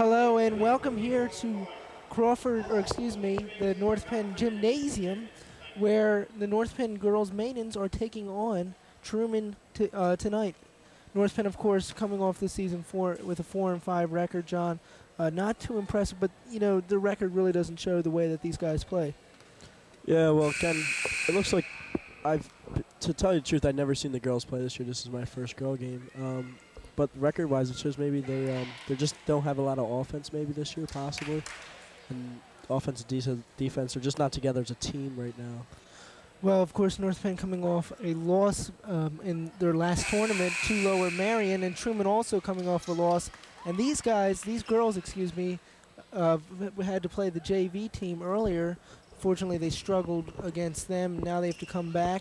Hello and welcome here to the North Penn Gymnasium, where the North Penn girls maidens are taking on Truman tonight. North Penn, of course, coming off this season with a 4-5 record, John. Not too impressive, but the record really doesn't show the way that these guys play. Yeah, well, Ken, it looks like to tell you the truth, I've never seen the girls play this year. This is my first girl game. But record-wise, it shows maybe they just don't have a lot of offense maybe this year, possibly. And offense and defense are just not together as a team right now. Well, of course, North Penn coming off a loss in their last tournament to Lower Marion, and Truman also coming off a loss. And these girls, had to play the JV team earlier. Fortunately, they struggled against them. Now they have to come back,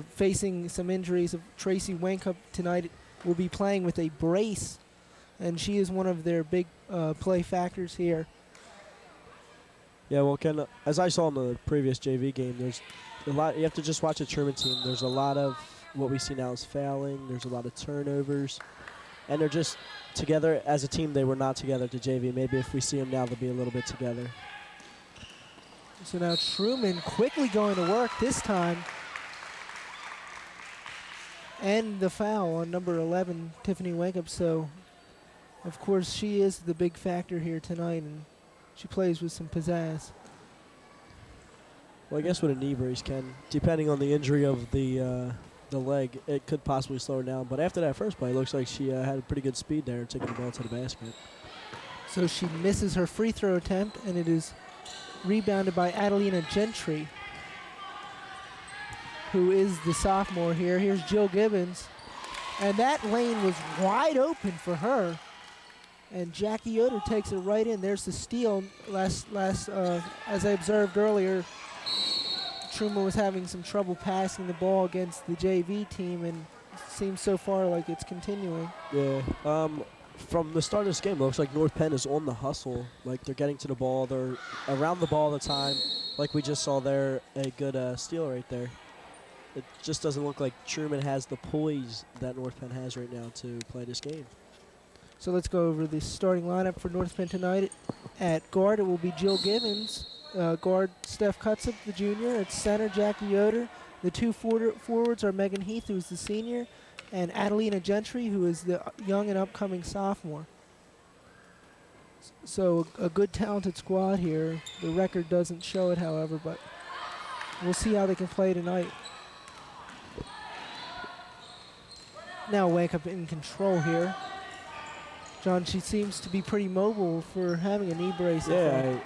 facing some injuries. Tracy Wenkup tonight will be playing with a brace, and she is one of their big play factors here. Yeah, well, Ken, as I saw in the previous JV game, there's a lot. You have to just watch the Truman team. There's a lot of what we see now is fouling. There's a lot of turnovers, and they're just together as a team. They were not together at the JV. Maybe if we see them now, they'll be a little bit together. So now Truman quickly going to work this time. And the foul on number 11, Tiffany Wenkup. So, of course, she is the big factor here tonight, and she plays with some pizzazz. Well, I guess with a knee brace, Ken, depending on the injury of the leg, it could possibly slow her down. But after that first play, it looks like she had a pretty good speed there, taking the ball to the basket. So she misses her free throw attempt, and it is rebounded by Adelina Gentry, who is the sophomore here. Here's Jill Gibbons. And that lane was wide open for her. And Jackie Yoder takes it right in. There's the steal. As I observed earlier, Truman was having some trouble passing the ball against the JV team, and it seems so far like it's continuing. Yeah. From the start of this game, it looks like North Penn is on the hustle. Like, they're getting to the ball. They're around the ball all the time. Like we just saw there, a good steal right there. It just doesn't look like Truman has the poise that North Penn has right now to play this game. So let's go over the starting lineup for North Penn tonight. At guard, it will be Jill Gibbons. Guard, Steph Cutsup, the junior. At center, Jackie Yoder. The two forwards are Megan Heath, who is the senior, and Adelina Gentry, who is the young and upcoming sophomore. So a good, talented squad here. The record doesn't show it, however, but we'll see how they can play tonight. Now Wenkup in control here. John, she seems to be pretty mobile for having a knee brace. Yeah,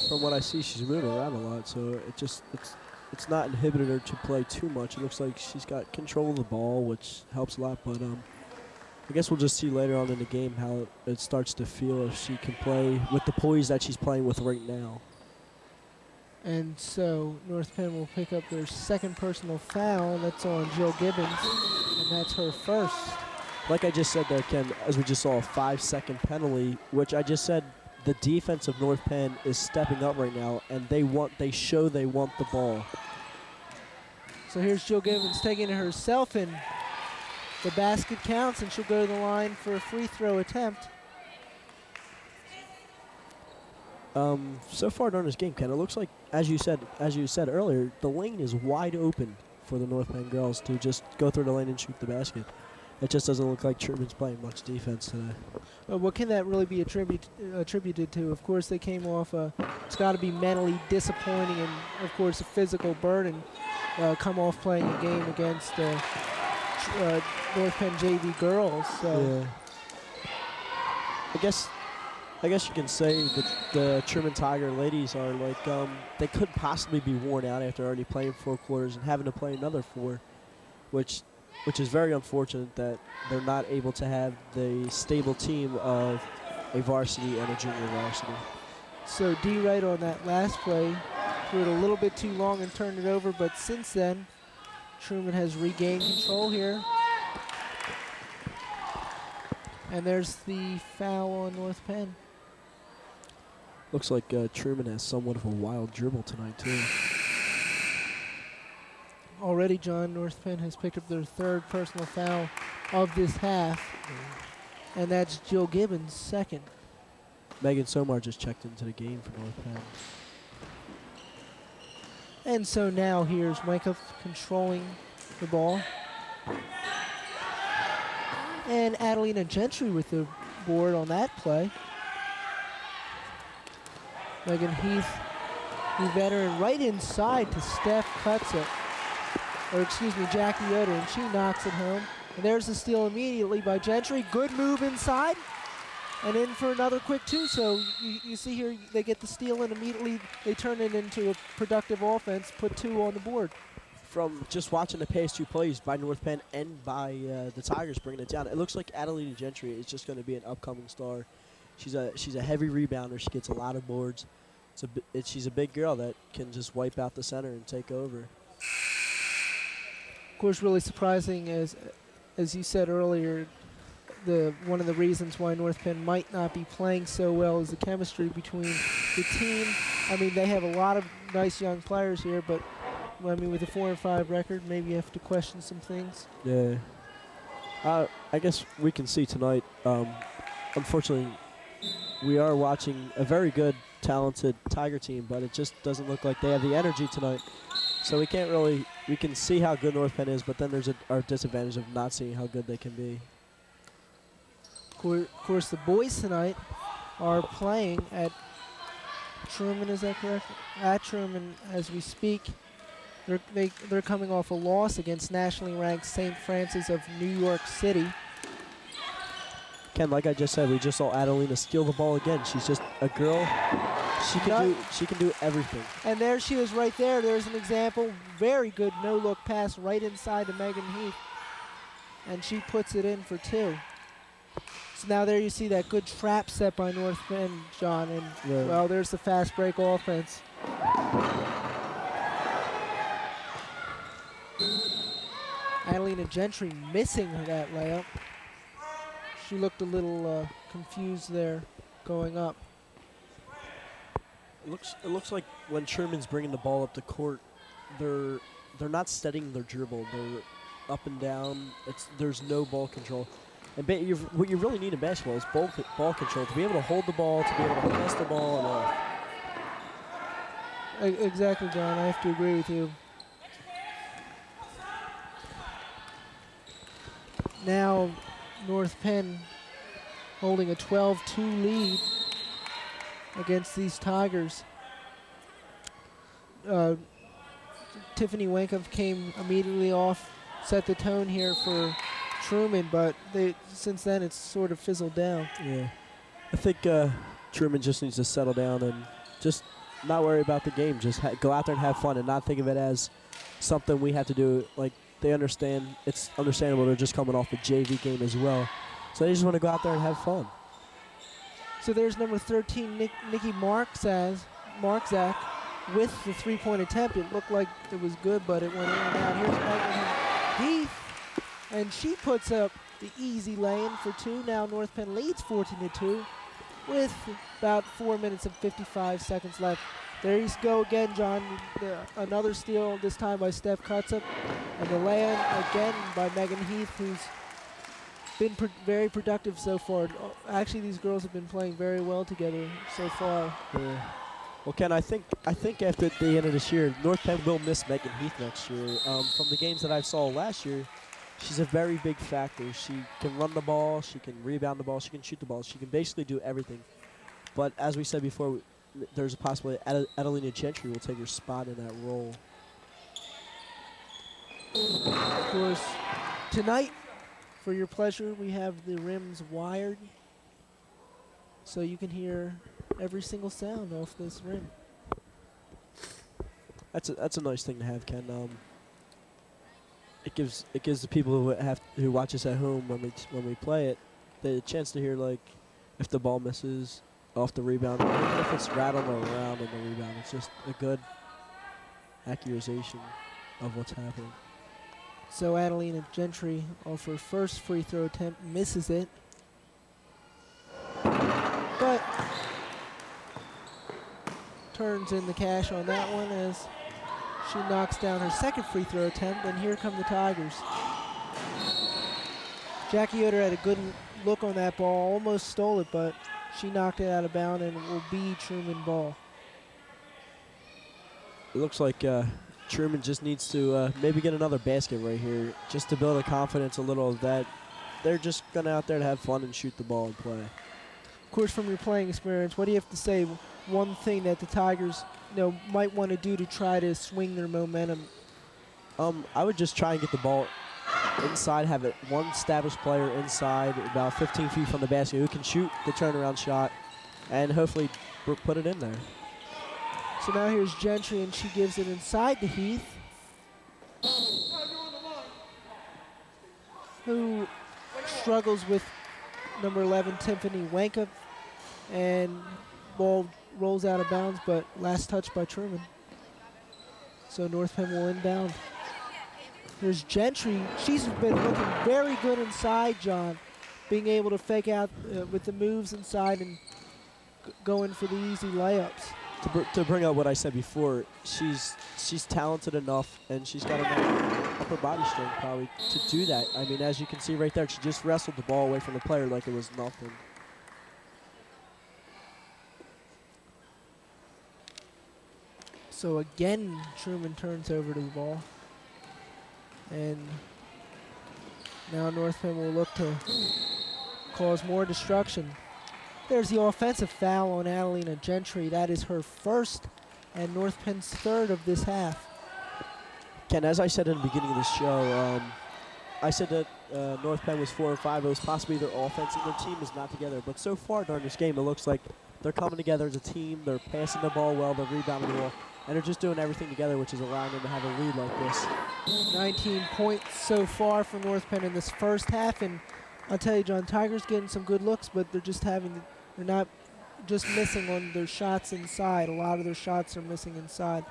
from what I see, she's moving around a lot, so it's not inhibited her to play too much. It looks like she's got control of the ball, which helps a lot. But I guess we'll just see later on in the game how it starts to feel if she can play with the poise that she's playing with right now. And so North Penn will pick up their second personal foul. That's on Jill Gibbons, and that's her first. Like I just said there, Ken, as we just saw, a 5-second penalty, which I just said the defense of North Penn is stepping up right now, and they show they want the ball. So here's Jill Gibbons taking it herself, and the basket counts, and she'll go to the line for a free throw attempt. So far during this game, Ken, it looks like, as you said earlier, the lane is wide open for the North Penn girls to just go through the lane and shoot the basket. It just doesn't look like Truman's playing much defense today. What can that really be attributed to? Of course, they came off it's got to be mentally disappointing and, of course, a physical burden. Come off playing a game against North Penn JV girls. So. Yeah. I guess you can say that the Truman Tiger ladies are like they could possibly be worn out after already playing 4 quarters and having to play another 4, which is very unfortunate that they're not able to have the stable team of a varsity and a junior varsity. So D right on that last play, threw it a little bit too long and turned it over, but since then, Truman has regained control here. And there's the foul on North Penn. Looks like Truman has somewhat of a wild dribble tonight, too. Already, John, North Penn has picked up their third personal foul of this half, and that's Jill Gibbons' second. Megan Somar just checked into the game for North Penn. And so now here's Wyckoff controlling the ball. And Adelina Gentry with the board on that play. Megan Heath, the veteran, right inside to Steph cuts it. Or excuse me, Jackie Yoder, and she knocks it home. And there's the steal immediately by Gentry. Good move inside. And in for another quick two. So you see here, they get the steal and immediately they turn it into a productive offense, put 2 on the board. From just watching the past 2 plays by North Penn and by the Tigers bringing it down, it looks like Adelina Gentry is just going to be an upcoming star. She's a heavy rebounder. She gets a lot of boards. She's a big girl that can just wipe out the center and take over. Of course, really surprising as you said earlier, one of the reasons why North Penn might not be playing so well is the chemistry between the team. I mean, they have a lot of nice young players here, but I mean, with a 4-5 record, maybe you have to question some things. Yeah. I guess we can see tonight. Unfortunately, we are watching a very good, talented Tiger team, but it just doesn't look like they have the energy tonight. So we can't really. We can see how good North Penn is, but then there's our disadvantage of not seeing how good they can be. Of course, the boys tonight are playing at Truman. Is that correct? At Truman, as we speak. They're coming off a loss against nationally ranked St. Francis of New York City. Ken, like I just said, we just saw Adelina steal the ball again. She's just a girl. She can do everything. And there she is right there. There's an example. Very good no-look pass right inside to Megan Heath. And she puts it in for 2. So now there you see that good trap set by North Penn, John. And, yeah. Well, there's the fast break offense. Adelina Gentry missing that layup. She looked a little confused there going up. It looks like when Truman's bringing the ball up the court, they're not steadying their dribble. They're up and down. There's no ball control. And what you really need in basketball is ball control, to be able to hold the ball, to be able to pass the ball and off. Exactly, John. I have to agree with you. Now North Penn holding a 12-2 lead against these Tigers. Tiffany Wyckoff came immediately off, set the tone here for Truman, but since then it's sort of fizzled down. Yeah, I think Truman just needs to settle down and just not worry about the game. Just go out there and have fun and not think of it as something we have to do. Like, they understand, it's understandable they're just coming off a JV game as well. So they just want to go out there and have fun. So there's number 13, Nikki Marczak with the 3-point attempt. It looked like it was good, but it went in and out. Here's Megan Heath, and she puts up the easy lay-in for 2. Now North Penn leads 14-2 with about 4 minutes and 55 seconds left. There you go again, John. Another steal, this time by Steph Cutsop. And the lay-in again by Megan Heath, who's been very productive so far. Actually, these girls have been playing very well together so far. Yeah. Well, Ken, I think after the end of this year, North Penn will miss Megan Heath next year. From the games that I saw last year, she's a very big factor. She can run the ball, she can rebound the ball, she can shoot the ball. She can basically do everything. But as we said before, there's a possibility Adelina Gentry will take her spot in that role. Of course, tonight, for your pleasure, we have the rims wired, so you can hear every single sound off this rim. That's a nice thing to have, Ken. It gives the people who watch us at home when we play it the chance to hear, like, if the ball misses off the rebound, or even if it's rattling around in the rebound. It's just a good accusation of what's happening. So Adelina Gentry, off her first free throw attempt, misses it. But turns in the cash on that one as she knocks down her second free throw attempt, and here come the Tigers. Jackie Yoder had a good look on that ball, almost stole it, but She knocked it out of bounds, and it will be Truman ball. It looks like Truman just needs to maybe get another basket right here just to build a confidence a little that they're just going out there to have fun and shoot the ball and play. Of course, from your playing experience, what do you have to say? One thing that the Tigers, might want to do to try to swing their momentum. I would just try and get the ball inside, have it one established player inside about 15 feet from the basket who can shoot the turnaround shot and hopefully put it in there. So now here's Gentry, and she gives it inside to Heath, who struggles with number 11, Tiffany Wankup, and ball rolls out of bounds, but last touch by Truman. So North Penn will inbound. Here's Gentry. She's been looking very good inside, John, being able to fake out with the moves inside and go in for the easy layups. To bring up what I said before, she's talented enough and she's got enough upper body strength probably to do that. I mean, as you can see right there, she just wrestled the ball away from the player like it was nothing. So again, Truman turns over to the ball. And now North Penn will look to cause more destruction. There's the offensive foul on Adelina Gentry. That is her first and North Penn's third of this half. Ken, as I said in the beginning of the show, I said that North Penn was 4 or 5. It was possibly their offense and their team is not together. But so far during this game, it looks like they're coming together as a team. They're passing the ball well. They're rebounding the ball. And they're just doing everything together, which is allowing them to have a lead like this. 19 points so far for North Penn in this first half. And I'll tell you, John, Tigers getting some good looks, but they're not just missing on their shots inside. A lot of their shots are missing inside.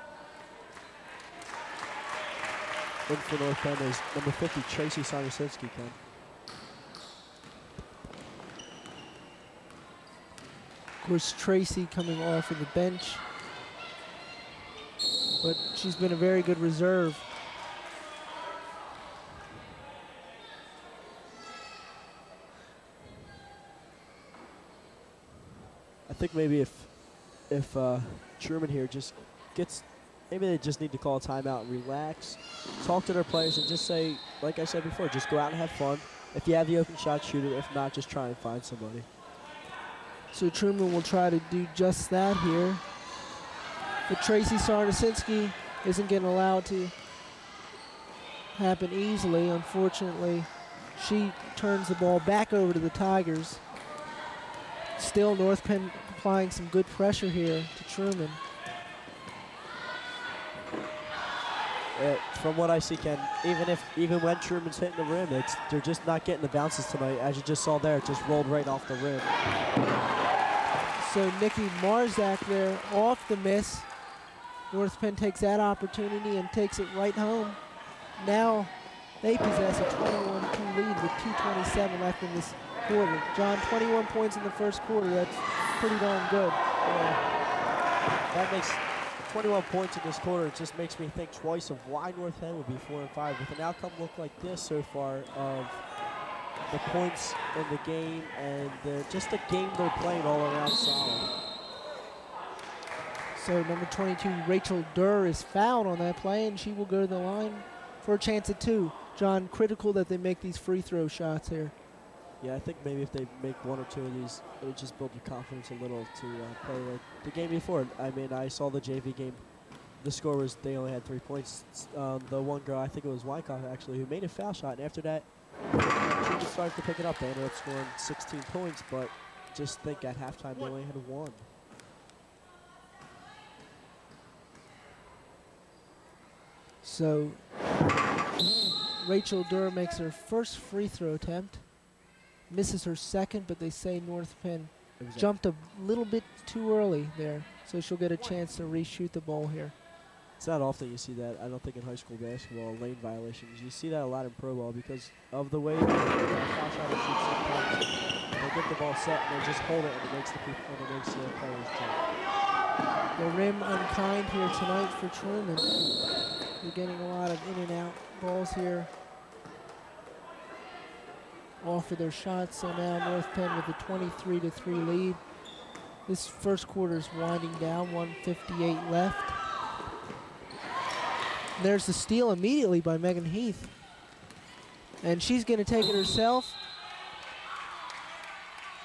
In for North Penn is number 50, Tracy Sarnaszewski, Ken. Of course, Tracy coming off of the bench, but she's been a very good reserve. I think maybe if Truman here just gets, maybe they just need to call a timeout and relax, talk to their players and just say, like I said before, just go out and have fun. If you have the open shot, shoot it. If not, just try and find somebody. So Truman will try to do just that here. But Tracy Sarnaszewski isn't getting allowed to happen easily. Unfortunately, she turns the ball back over to the Tigers. Still North Penn applying some good pressure here to Truman. From what I see, Ken, even when Truman's hitting the rim, they're just not getting the bounces tonight. As you just saw there, it just rolled right off the rim. So Nikki Marzak there off the miss. North Penn takes that opportunity and takes it right home. Now they possess a 21-2 lead with 2:27 left in this quarter. John, 21 points in the first quarter. That's pretty darn good. That makes 21 points in this quarter. It just makes me think twice of why North Penn would be 4 and 5 with an outcome look like this so far of the points in the game and just the game they're playing all around solid. So number 22, Rachel Durr, is fouled on that play, and she will go to the line for a chance at 2. John, critical that they make these free throw shots here. Yeah, I think maybe if they make 1 or 2 of these, it would just build your confidence a little to play like the game before. I mean, I saw the JV game. The score was they only had 3 points. The one girl, I think it was Wyckoff actually, who made a foul shot, and after that, she just started to pick it up. They ended up scoring 16 points, but just think at halftime they only had 1. So Rachel Durr makes her first free throw attempt, misses her second, but they say North Penn jumped a little bit too early there, so she'll get a chance to reshoot the ball here. It's not often you see that, I don't think, in high school basketball, lane violations. You see that a lot in pro ball because of the way foul shot and shoots sometimes. They get the ball set and they just hold it and it makes the players jump. The rim unkind here tonight for Truman. They're getting a lot of in and out balls here off of their shots. So now North Penn with a 23-3 lead. This first quarter is winding down, 1:58 left. There's the steal immediately by Megan Heath. And she's going to take it herself.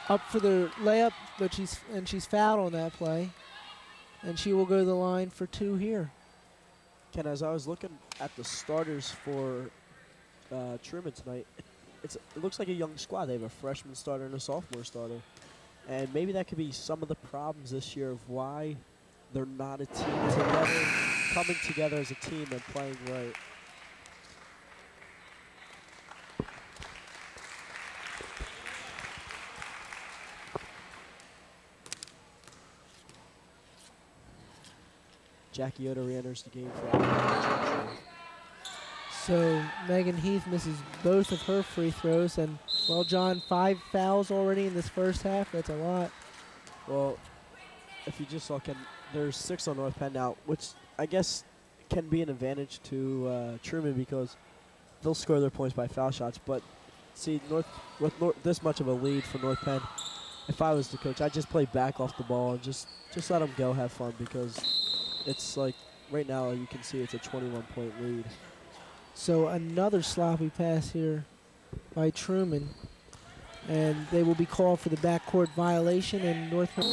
Up for the layup, but she's fouled on that play. And she will go to the line for 2 here. Ken, as I was looking at the starters for Truman tonight, it looks like a young squad. They have a freshman starter and a sophomore starter. And maybe that could be some of the problems this year of why they're not a team together, coming together as a team and playing right. Jackie Oda re-enters the game for So Megan Heath misses both of her free throws. And, well, John, 5 fouls already in this first half. That's a lot. Well, if you just saw, Ken, there's 6 on North Penn now, which I guess can be an advantage to Truman because they'll score their points by foul shots. But see, this much of a lead for North Penn, if I was the coach, I'd just play back off the ball and just let them go have fun because it's like right now you can see it's a 21-point lead. So another sloppy pass here by Truman. And they will be called for the backcourt violation in North Penn.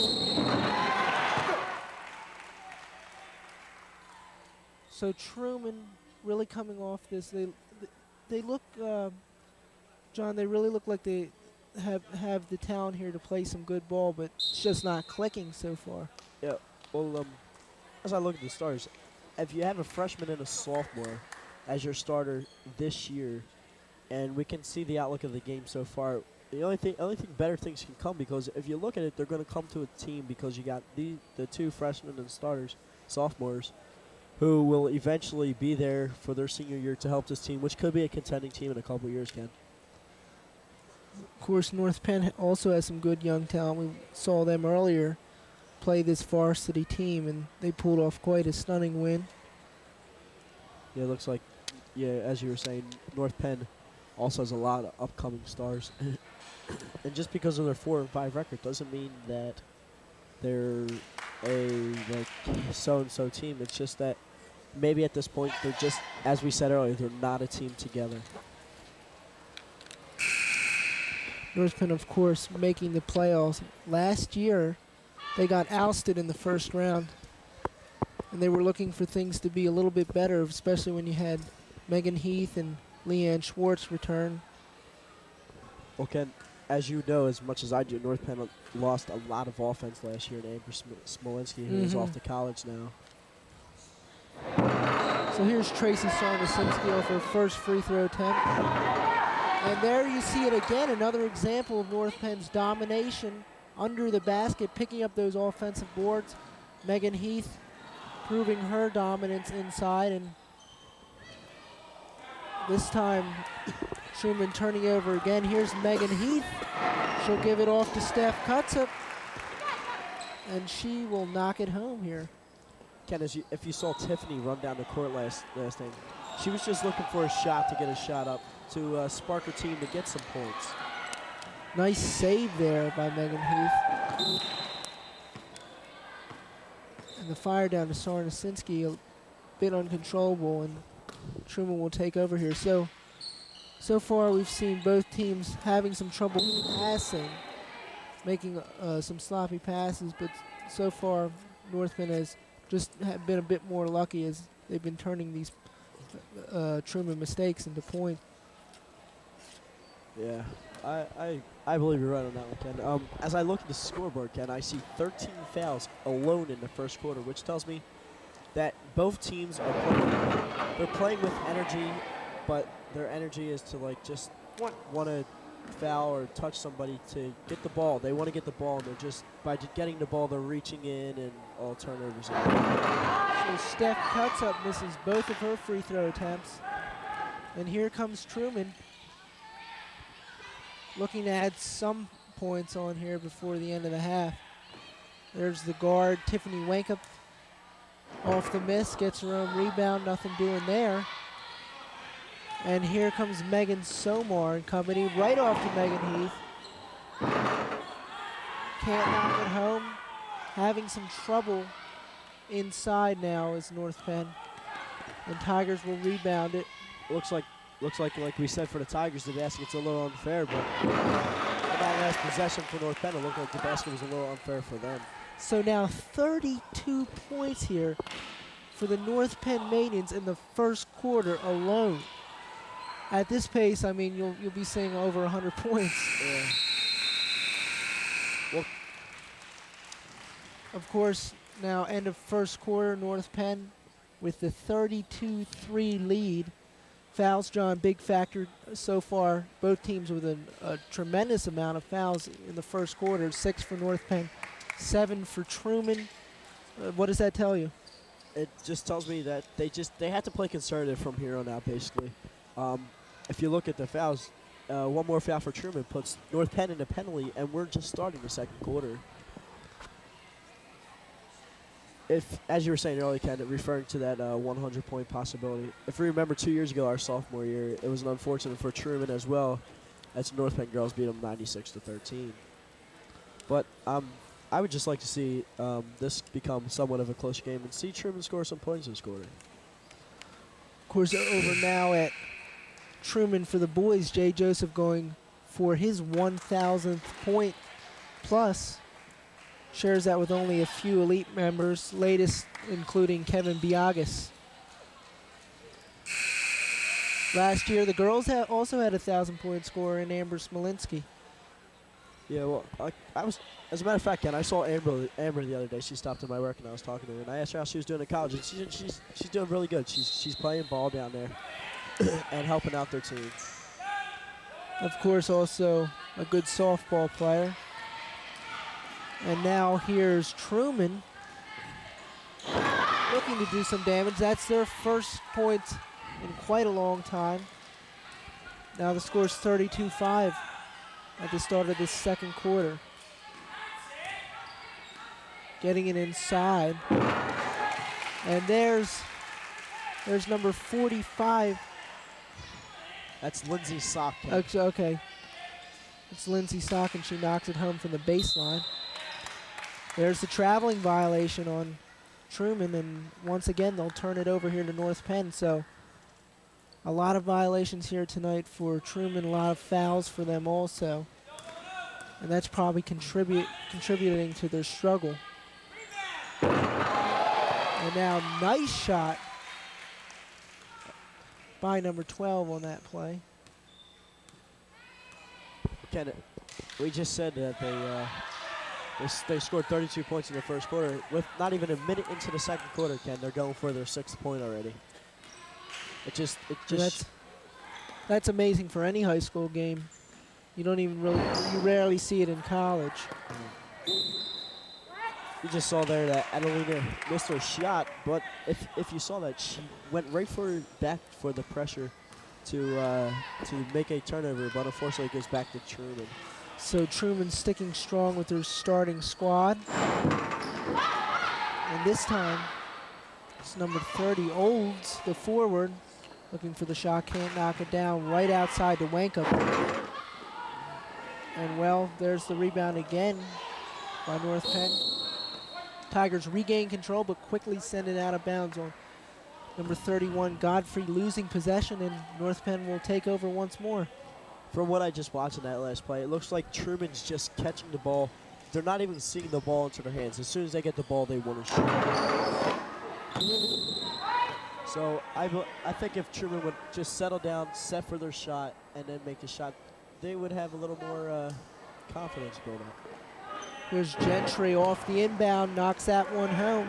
So Truman really coming off this. They look, John, they really look like they have the talent here to play some good ball, but it's just not clicking so far. Yeah, well, as I look at the starters, if you have a freshman and a sophomore as your starter this year, and we can see the outlook of the game so far, the only thing better things can come because if you look at it, they're going to come to a team because you got the 2 freshmen and starters, sophomores, who will eventually be there for their senior year to help this team, which could be a contending team in a couple years, Ken. Of course, North Penn also has some good young talent. We saw them earlier play this varsity team, and they pulled off quite a stunning win. Yeah, it looks like, as you were saying, North Penn also has a lot of upcoming stars. And just because of their 4-5 record doesn't mean that they're a so-and-so team. It's just that maybe at this point they're just, as we said earlier, they're not a team together. North Penn, of course, making the playoffs. Last year, they got ousted in the first round, and they were looking for things to be a little bit better, especially when you had Megan Heath and Leanne Schwartz return. Well, Ken, as you know as much as I do, North Penn lost a lot of offense last year, and Amber Smolinski, who is off to college now. So here's Tracy Sarnasinski off her first free throw attempt. And there you see it again, another example of North Penn's domination under the basket, picking up those offensive boards. Megan Heath proving her dominance inside, and this time Truman turning over again. Here's Megan Heath. She'll give it off to Steph Cutsop, and she will knock it home here. Ken, if you saw Tiffany run down the court last thing, she was just looking for a shot to get a shot up to spark her team to get some points. Nice save there by Megan Heath. And the fire down to Sarnasinski, a bit uncontrollable, and Truman will take over here. So far we've seen both teams having some trouble passing, making some sloppy passes, but so far North Penn has just been a bit more lucky as they've been turning these Truman mistakes into points. Yeah, I believe you're right on that one, Ken. As I look at the scoreboard, Ken, I see 13 fouls alone in the first quarter, which tells me that both teams are playing with energy, but their energy is to just want to foul or touch somebody to get the ball. They want to get the ball, and they're just by getting the ball, they're reaching in and all turnovers. So Steph Cutsop misses both of her free throw attempts, and here comes Truman, looking to add some points on here before the end of the half. There's the guard, Tiffany Wankup, off the miss, gets her own rebound, nothing doing there. And here comes Megan Somar and company, right off to Megan Heath. Can't knock it home. having some trouble inside now is North Penn. And Tigers will rebound it. Looks like we said for the Tigers, the basket's a little unfair, but in that last possession for North Penn, it looked like the basket was a little unfair for them. So now 32 points here for the North Penn Maidens in the first quarter alone. At this pace, I mean, you'll be seeing over 100 points. Yeah. Well, of course, now end of first quarter, North Penn with the 32-3 lead. Fouls, John, big factor so far. Both teams with a tremendous amount of fouls in the first quarter. 6 for North Penn, 7 for Truman. What does that tell you? It just tells me that they had to play conservative from here on out, basically. If you look at the fouls, one more foul for Truman puts North Penn in a penalty, and we're just starting the second quarter. If, as you were saying earlier, Ken, referring to that 100-point possibility, if we remember 2 years ago, our sophomore year, it was unfortunate for Truman as well, as North Penn girls beat them 96-13. But I would just like to see this become somewhat of a close game and see Truman score some points this quarter. Of course, over now at Truman for the boys, Jay Joseph going for his 1,000th point plus. Shares that with only a few elite members, latest including Kevin Biagas. Last year, the girls also had a 1,000-point scorer in Amber Smolinski. Yeah, well, I was, as a matter of fact, Ken, I saw Amber the other day. She stopped at my work and I was talking to her, and I asked her how she was doing in college, and she's doing really good. She's playing ball down there and helping out their team. Of course, also a good softball player. And now here's Truman looking to do some damage. That's their first point in quite a long time. Now the score's 32-5 at the start of this second quarter. Getting it inside. And there's number 45. That's Lindsay Sock. Okay. It's Lindsay Sock, and she knocks it home from the baseline. There's the traveling violation on Truman, and once again, they'll turn it over here to North Penn. So a lot of violations here tonight for Truman, a lot of fouls for them also. And that's probably contributing to their struggle. And now, nice shot by number 12 on that play. Ken, we just said that they scored 32 points in the first quarter. With not even a minute into the second quarter, Ken, they're going for their 6th point already. That's amazing for any high school game. You rarely see it in college. You just saw there that Adelina missed her shot, but if you saw that, she went right back for the pressure to make a turnover, but unfortunately it goes back to Truman. So Truman sticking strong with their starting squad. And this time, it's number 30, Olds, the forward, looking for the shot, can't knock it down, right outside to Wankup. And well, there's the rebound again by North Penn. Tigers regain control, but quickly send it out of bounds on number 31, Godfrey, losing possession, and North Penn will take over once more. From what I just watched in that last play, it looks like Truman's just catching the ball. They're not even seeing the ball into their hands. As soon as they get the ball, they want to shoot. So I think if Truman would just settle down, set for their shot, and then make a shot, they would have a little more confidence build up. Here's Gentry off the inbound, knocks that one home.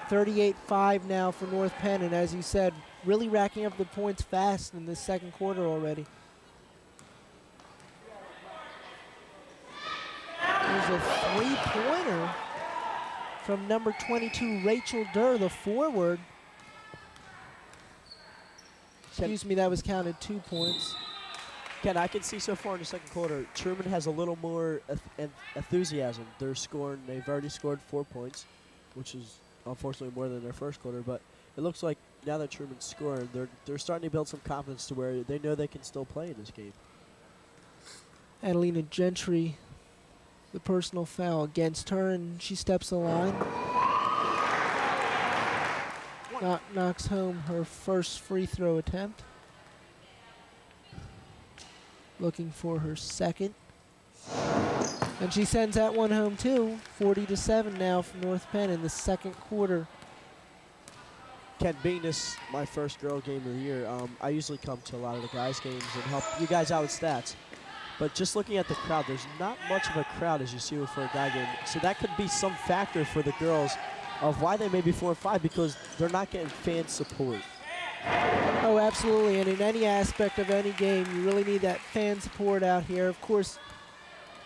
38-5 now for North Penn, and as you said, really racking up the points fast in this second quarter already. There's a three-pointer from number 22, Rachel Durr, the forward. Excuse me, that was counted 2 points. Ken, I can see so far in the second quarter, Truman has a little more enthusiasm. They've already scored 4 points, which is unfortunately more than their first quarter, but it looks like now that Truman's scoring, they're starting to build some confidence to where they know they can still play in this game. Adelina Gentry the personal foul against her, and she steps the line. Knocks home her first free throw attempt. Looking for her second. And she sends that one home too. 40-7 now for North Penn in the second quarter. Ken, being this my first girl game of the year, I usually come to a lot of the guys' games and help you guys out with stats. But just looking at the crowd, there's not much of a crowd as you see for a guy game. So that could be some factor for the girls of why they may be 4-5, because they're not getting fan support. Oh, absolutely. And in any aspect of any game, you really need that fan support out here. Of course,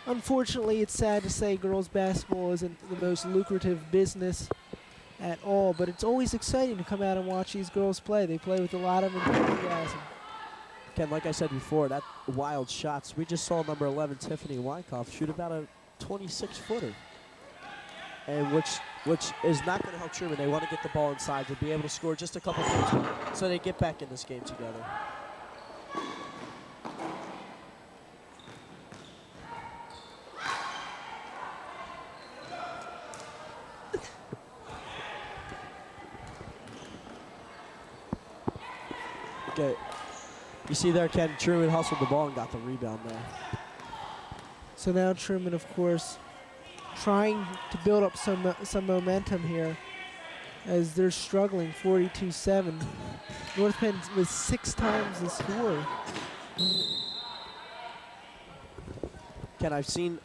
unfortunately, it's sad to say girls basketball isn't the most lucrative business at all, but it's always exciting to come out and watch these girls play. They play with a lot of enthusiasm. Ken, like I said before, that wild shots. We just saw number 11, Tiffany Wyckoff, shoot about a 26-footer. And which is not going to help Truman. They want to get the ball inside to be able to score just a couple points so they get back in this game together. Okay. You see there, Ken, Truman hustled the ball and got the rebound there. So now Truman, of course, trying to build up some momentum here as they're struggling. 42-7. North Penn was 6 times the score. Ken, I've seen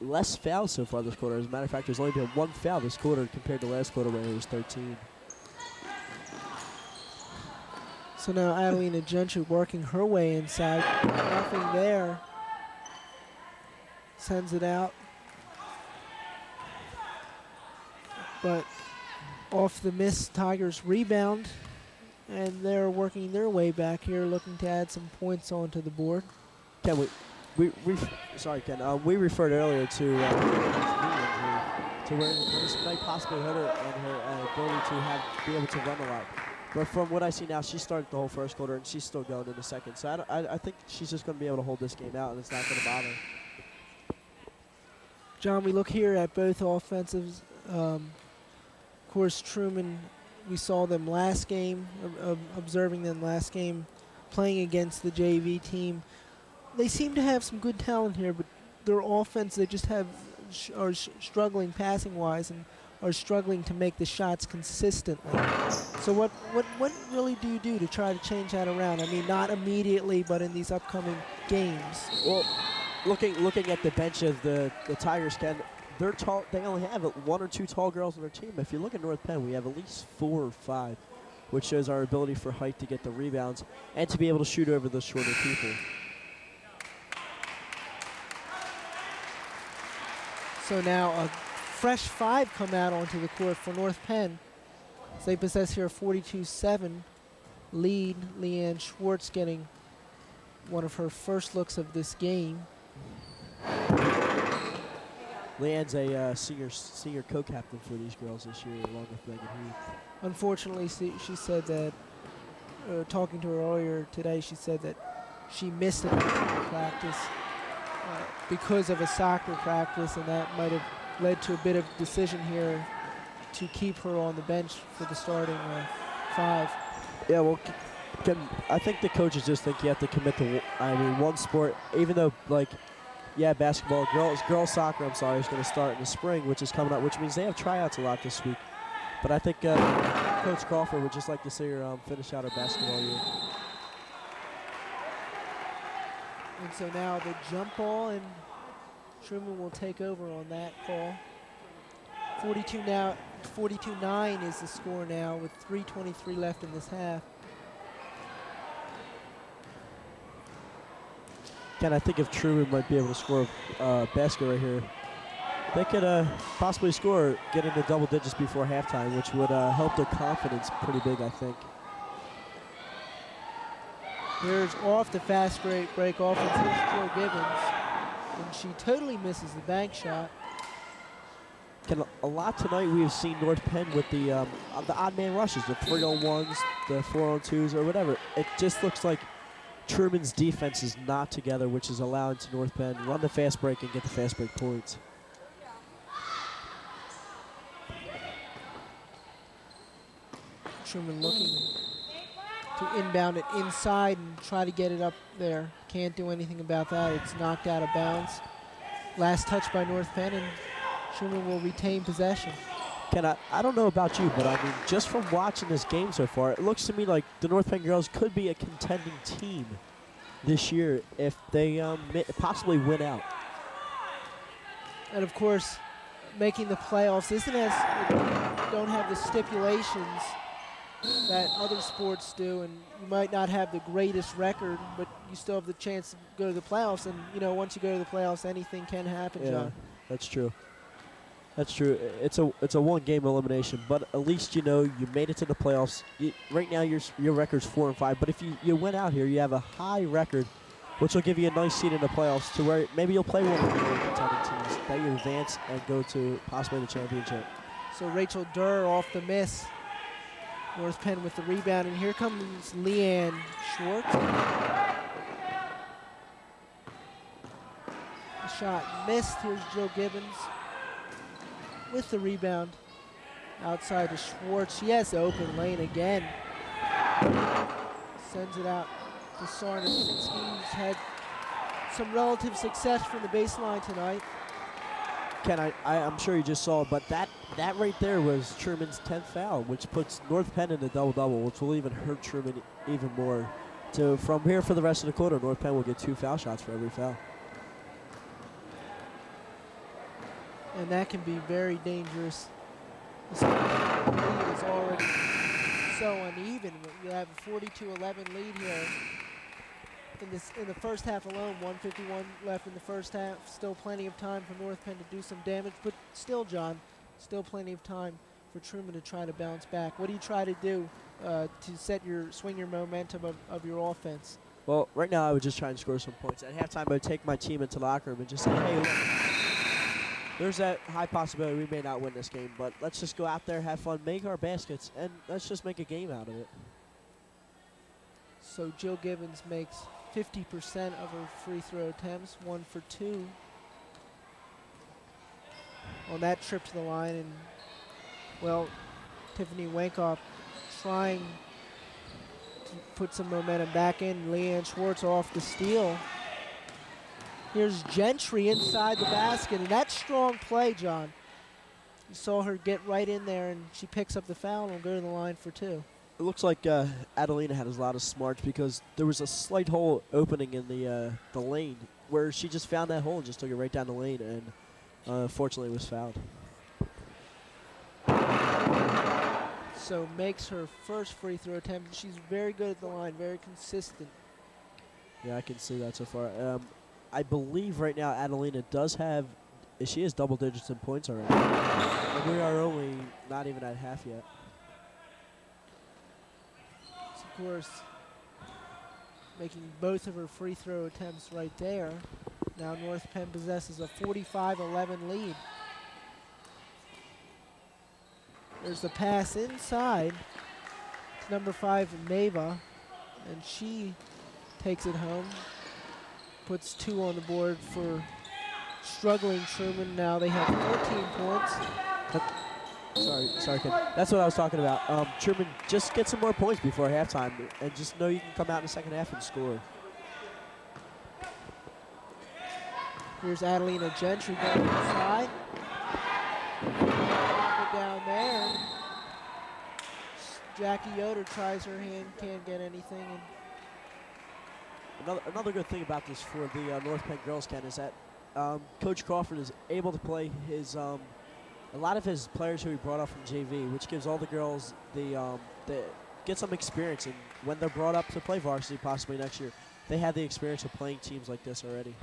less fouls so far this quarter. As a matter of fact, there's only been 1 foul this quarter compared to last quarter where it was 13. So now Adelina Gentry working her way inside. Nothing there. Sends it out. But off the miss, Tigers rebound. And they're working their way back here, looking to add some points onto the board. Ken, we referred earlier to where this might possibly hurt her and her ability to be able to run a lot. But from what I see now, she started the whole first quarter, and she's still going in the second. So I think she's just going to be able to hold this game out, and it's not going to bother. John, we look here at both offensives. Of course, Truman, we saw them last game, observing them last game, playing against the JV team. They seem to have some good talent here, but their offense, they just are struggling passing-wise and are struggling to make the shots consistently. So what really do you do to try to change that around? I mean, not immediately, but in these upcoming games. Well, looking at the bench of the Tigers, Ken, they're tall. They only have 1 or 2 tall girls on their team. If you look at North Penn, we have at least 4 or 5, which shows our ability for height to get the rebounds and to be able to shoot over the shorter people. So now a fresh 5 come out onto the court for North Penn. So they possess here a 42-7 lead. Leanne Schwartz getting one of her first looks of this game. Leanne's a senior co-captain for these girls this year, along with Megan Heath. Unfortunately, she said that, talking to her earlier today, she said that she missed a practice because of a soccer practice, and that might have led to a bit of decision here to keep her on the bench for the starting 5. Yeah, well, I think the coaches just think you have to commit to, one sport, even though, basketball, girls soccer, is going to start in the spring, which is coming up, which means they have tryouts a lot this week. But I think Coach Crawford would just like to see her finish out her basketball year. And so now the jump ball, and Truman will take over on that call. 42-9 is the score now with 3:23 left in this half. Ken, I think if Truman might be able to score a basket right here, they could possibly score, get into double digits before halftime, which would help their confidence pretty big, I think. Here's off the fast break offense. Here's Jill Gibbons, and she totally misses the bank shot. Ken, a lot tonight we have seen North Penn with the odd man rushes, the 3-on-1s, the 4-on-2s, or whatever. It just looks like Truman's defense is not together, which is allowing to North Penn run the fast break and get the fast break points. Truman looking to inbound it inside and try to get it up there. Can't do anything about that. It's knocked out of bounds. Last touch by North Penn, and Truman will retain possession. Ken, I don't know about you, but I mean, just from watching this game so far, it looks to me like the North Penn girls could be a contending team this year if they possibly win out. And of course, making the playoffs isn't as, don't have the stipulations that other sports do, and you might not have the greatest record, but you still have the chance to go to the playoffs. And you know, once you go to the playoffs, anything can happen, Yeah, John. that's true. That's true. It's a one-game elimination, but at least you know you made it to the playoffs. Right now, your record's 4-5. But if you win out here, you have a high record, which will give you a nice seat in the playoffs to where maybe you'll play one of the contending teams that you advance and go to possibly the championship. So Rachel Durr off the miss. North Penn with the rebound, and here comes Leanne Schwartz. The shot missed. Here's Jill Gibbons with the rebound. Outside to Schwartz. She has the open lane again. Sends it out to Sarna. Who's had some relative success from the baseline tonight. Ken, I'm sure you just saw, but that right there was Truman's 10th foul, which puts North Penn in a double-double, which will even hurt Truman even more. So from here for the rest of the quarter, North Penn will get 2 foul shots for every foul. And that can be very dangerous. The lead is already so uneven. You have a 42-11 lead here. In the first half alone, 1:51 left in the first half. Still plenty of time for North Penn to do some damage, but still, John, still plenty of time for Truman to try to bounce back. What do you try to do to swing your momentum of your offense? Well, right now I would just try and score some points. At halftime, I would take my team into the locker room and just say, hey, look, there's that high possibility we may not win this game, but let's just go out there, have fun, make our baskets, and let's just make a game out of it. So Jill Gibbons makes 50% of her free throw attempts, 1 for 2 on that trip to the line. And, well, Tiffany Wankoff trying to put some momentum back in. Leanne Schwartz off the steal. Here's Gentry inside the basket, and that's strong play, John. You saw her get right in there, and she picks up the foul and will go to the line for 2. It looks like Adelina had a lot of smarts because there was a slight hole opening in the lane where she just found that hole and just took it right down the lane, and fortunately was fouled. So makes her first free throw attempt. She's very good at the line, very consistent. Yeah, I can see that so far. I believe right now Adelina does have, she has double digits in points already. And we are only not even at half yet. Of course, making both of her free throw attempts right there. Now North Penn possesses a 45-11 lead. There's the pass inside to number 5, Mava, and she takes it home. Puts 2 on the board for struggling Truman. Now they have 14 points. Sorry, Ken. That's what I was talking about. Truman, just get some more points before halftime and just know you can come out in the second half and score. Here's Adelina Gentry going inside. Drop it down there. Jackie Yoder tries her hand, can't get anything. And another good thing about this for the North Penn girls, Ken, is that Coach Crawford is able to play his a lot of his players who he brought up from JV, which gives all the girls the get some experience. And when they're brought up to play varsity possibly next year, they have the experience of playing teams like this already.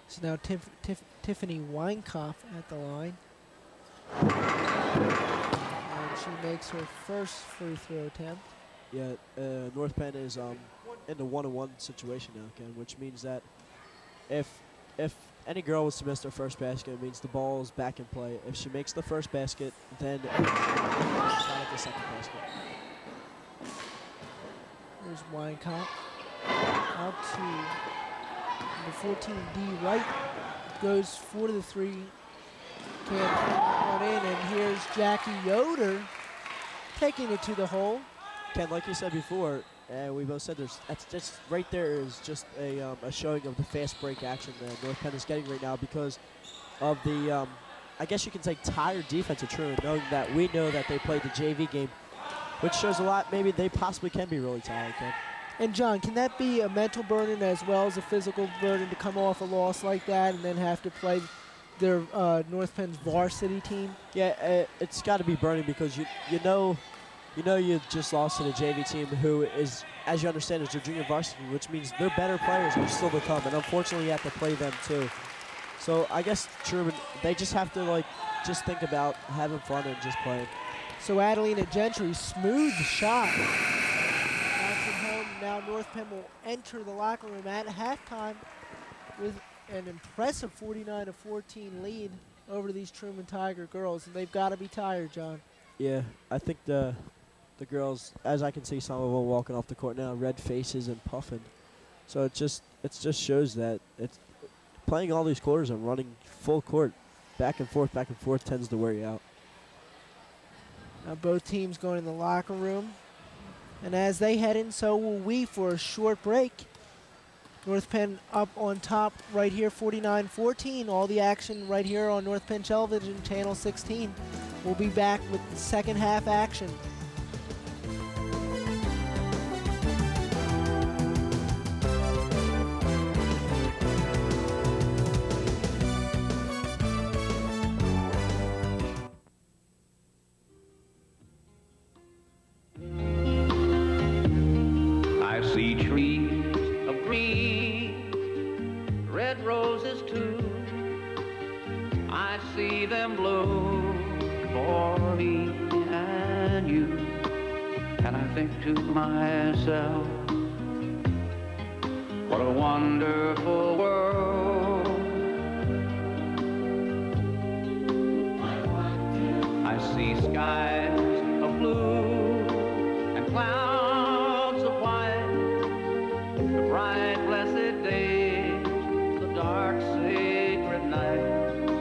So now Tiffany Weinkauf at the line. And she makes her first free throw attempt. Yeah, North Penn is in the 1-on-1 situation now, Ken, which means that if any girl was to miss their first basket, it means the ball is back in play. If she makes the first basket, then it's not at the second basket. There's Weinkauf. Out to number 14, D. Wright. Goes 4 to the 3. Can't one in, and here's Jackie Yoder taking it to the hole. Ken, like you said before, and we both said that's just right there is just a showing of the fast break action that North Penn is getting right now because of the, I guess you can say, tired defense of Truman, knowing that we know that they played the JV game, which shows a lot. Maybe they possibly can be really tired, Ken. And, John, can that be a mental burden as well as a physical burden to come off a loss like that and then have to play their North Penn's varsity team? Yeah, it's got to be burning because you know you just lost to the JV team who is, as you understand, is their junior varsity, which means their better players are still to come, and unfortunately you have to play them too. So I guess Truman, they just have to just think about having fun and just playing. So Adelina Gentry, smooth shot. Knocks it home. Now North Penn will enter the locker room at halftime with an impressive 49-14 lead over these Truman Tiger girls, and they've got to be tired, John. Yeah, I think the girls, as I can see some of them walking off the court now, red faces and puffing. So it just shows that it's playing all these quarters and running full court, back and forth tends to wear you out. Now both teams going in the locker room. And as they head in, so will we for a short break. North Penn up on top right here, 49-14. All the action right here on North Penn Television, Channel 16. We'll be back with the second half action. I see trees of green, red roses too. I see them bloom for me and you. And I think to myself, what a wonderful world. I see skies of blue and clouds of white, the bright blessed days, the dark sacred nights,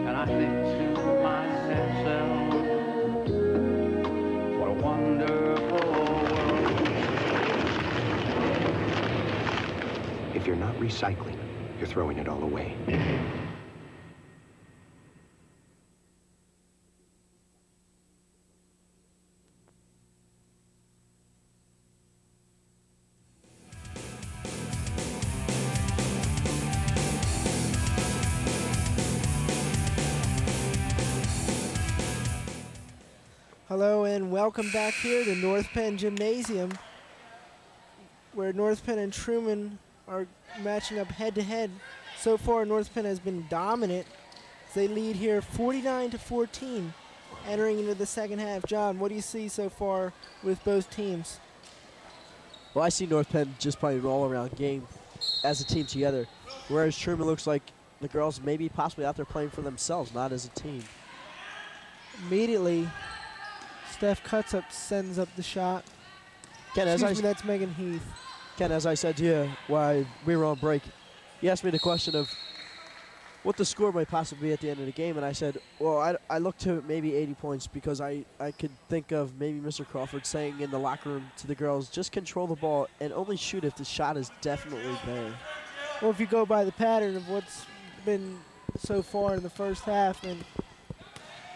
and I think to myself, what a wonderful world. If you're not recycling, you're throwing it all away. Hello and welcome back here to North Penn Gymnasium, where North Penn and Truman are matching up head-to-head. So far, North Penn has been dominant. They lead here 49-14, entering into the second half. John, what do you see so far with both teams? Well, I see North Penn just playing an all-around game as a team together, whereas Truman looks like the girls maybe possibly out there playing for themselves, not as a team. Immediately, Steph Cutsup sends up the shot. Ken, That's Megan Heath. Ken, as I said to you while we were on break, you asked me the question of what the score might possibly be at the end of the game, and I said, well, I looked to maybe 80 points because I could think of maybe Mr. Crawford saying in the locker room to the girls, just control the ball and only shoot if the shot is definitely there. Well, if you go by the pattern of what's been so far in the first half, then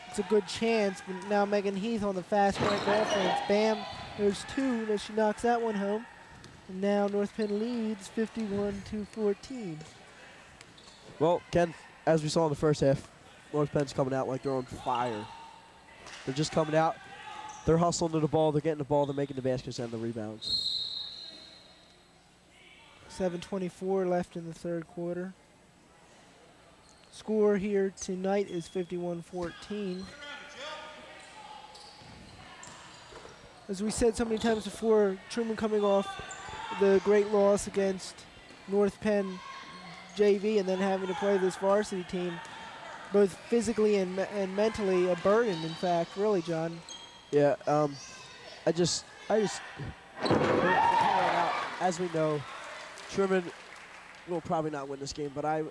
it's a good chance. But now Megan Heath on the fast break offense. Bam, there's two. Now she knocks that one home. And now North Penn leads 51-14. Well, Ken, as we saw in the first half, North Penn's coming out like they're on fire. They're just coming out. They're hustling to the ball. They're getting the ball. They're making the baskets and the rebounds. 7:24 left in the third quarter. Score here tonight is 51-14. As we said so many times before, Truman coming off the great loss against North Penn JV and then having to play this varsity team, both physically and mentally a burden, in fact, really, John. Yeah, as we know, Truman will probably not win this game, but I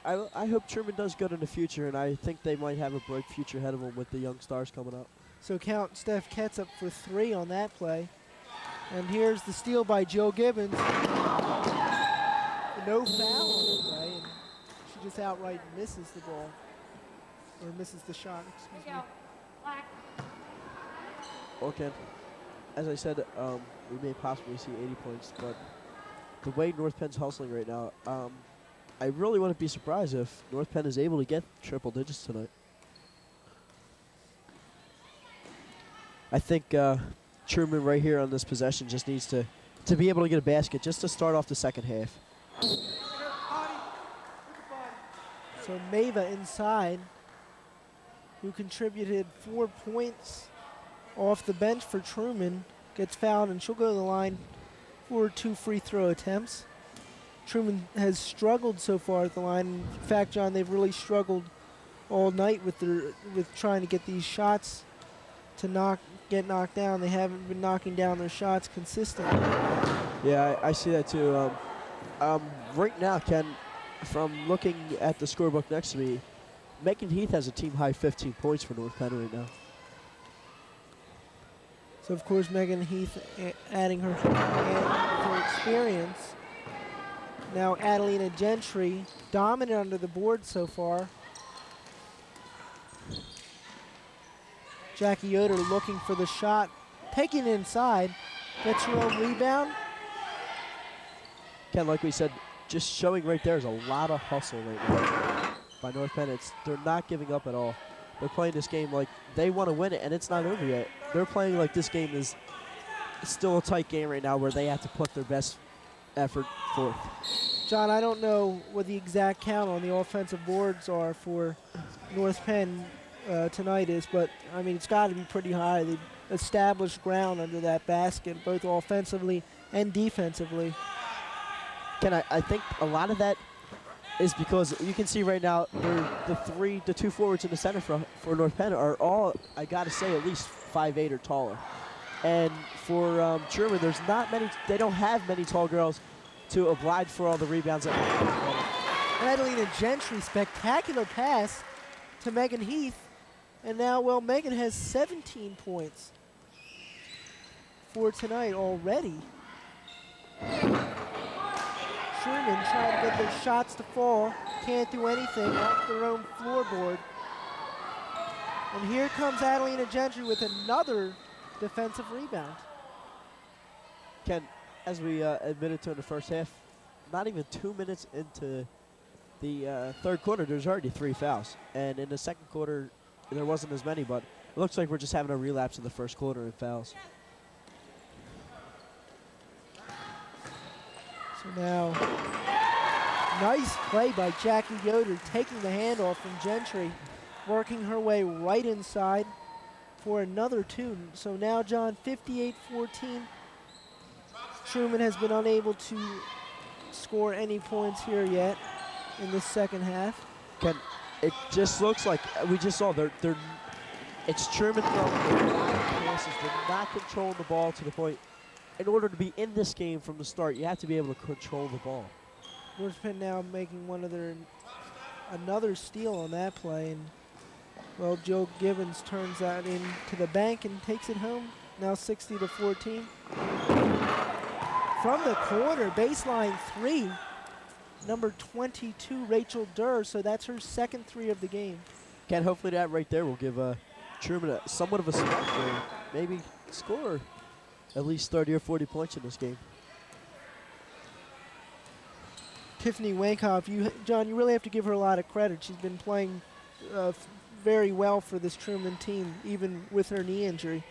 hope Truman does good in the future, and I think they might have a bright future ahead of them with the young stars coming up. So count Steph Ketchup for 3 on that play. And here's the steal by Jill Gibbons. No foul on the play, and she just outright misses the ball. Or misses the shot, excuse me. Well, Ken, as I said, we may possibly see 80 points, but the way North Penn's hustling right now, I really wouldn't be surprised if North Penn is able to get triple digits tonight. I think Truman right here on this possession just needs to be able to get a basket just to start off the second half. So Mava inside, who contributed 4 points off the bench for Truman, gets fouled, and she'll go to the line for 2 free throw attempts. Truman has struggled so far at the line. In fact, John, they've really struggled all night with trying to get these shots to get knocked down. They haven't been knocking down their shots consistently. Yeah, I see that too. Right now, Ken, from looking at the scorebook next to me, Megan Heath has a team high 15 points for North Penn right now. So, of course, Megan Heath adding her experience. Now, Adelina Gentry, dominant under the board so far. Jackie Yoder looking for the shot, taking it inside, gets her own rebound. Ken, like we said, just showing right there is a lot of hustle right now by North Penn. They're not giving up at all. They're playing this game like they want to win it, and it's not over yet. They're playing like this game is still a tight game right now where they have to put their best effort forth. John, I don't know what the exact count on the offensive boards are for North Penn tonight is, but, I mean, it's got to be pretty high. They've established ground under that basket, both offensively and defensively. Ken, I think a lot of that is because you can see right now the 2 forwards in the center for North Penn are all, I got to say, at least 5'8" or taller. And for Truman, there's not many, they don't have many tall girls to oblige for all the rebounds. Adelina Gentry, spectacular pass to Megan Heath. And now, well, Megan has 17 points for tonight already. Truman trying to get their shots to fall. Can't do anything off their own floorboard. And here comes Adelina Gentry with another defensive rebound. Ken, as we admitted to in the first half, not even 2 minutes into the third quarter, there's already 3 fouls. And in the second quarter, there wasn't as many, but it looks like we're just having a relapse in the first quarter in fouls. So now, nice play by Jackie Yoder, taking the handoff from Gentry, working her way right inside for another 2. So now, John, 58-14. Truman has been unable to score any points here yet in the second half. Ken, it just looks like we just saw it's Truman throwing a lot of passes. They're not controlling the ball to the point. In order to be in this game from the start, you have to be able to control the ball. North Penn now making another steal on that play, and well, Jill Gibbons turns that into the bank and takes it home. Now 60-14. From the corner, baseline 3, number 22, Rachel Durr. So that's her second 3 of the game. Ken, hopefully that right there will give Truman somewhat of a spark there. Maybe score at least 30 or 40 points in this game. Tiffany Wankoff, John, you really have to give her a lot of credit. She's been playing very well for this Truman team, even with her knee injury.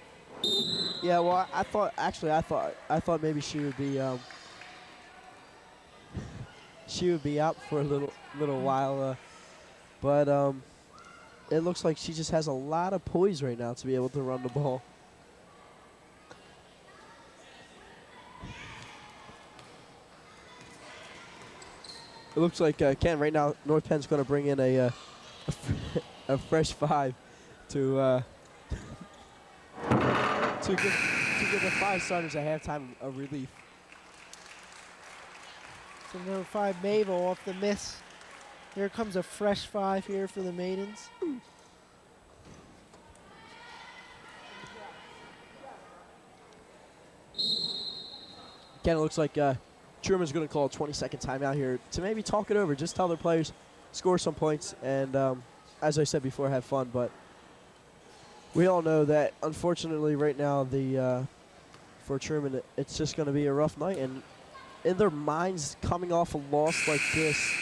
Yeah, well, I thought maybe she would be out for a little while, but it looks like she just has a lot of poise right now to be able to run the ball. It looks like Ken right now North Penn's going to bring in a fresh 5 to give the 5 starters at halftime a relief. So number 5, Mava off the miss. Here comes a fresh 5 here for the maidens. Again, it looks like Truman's going to call a 20-second timeout here to maybe talk it over. Just tell their players, score some points, and as I said before, have fun. But we all know that, unfortunately, right now, for Truman, it's just going to be a rough night. And in their minds, coming off a loss like this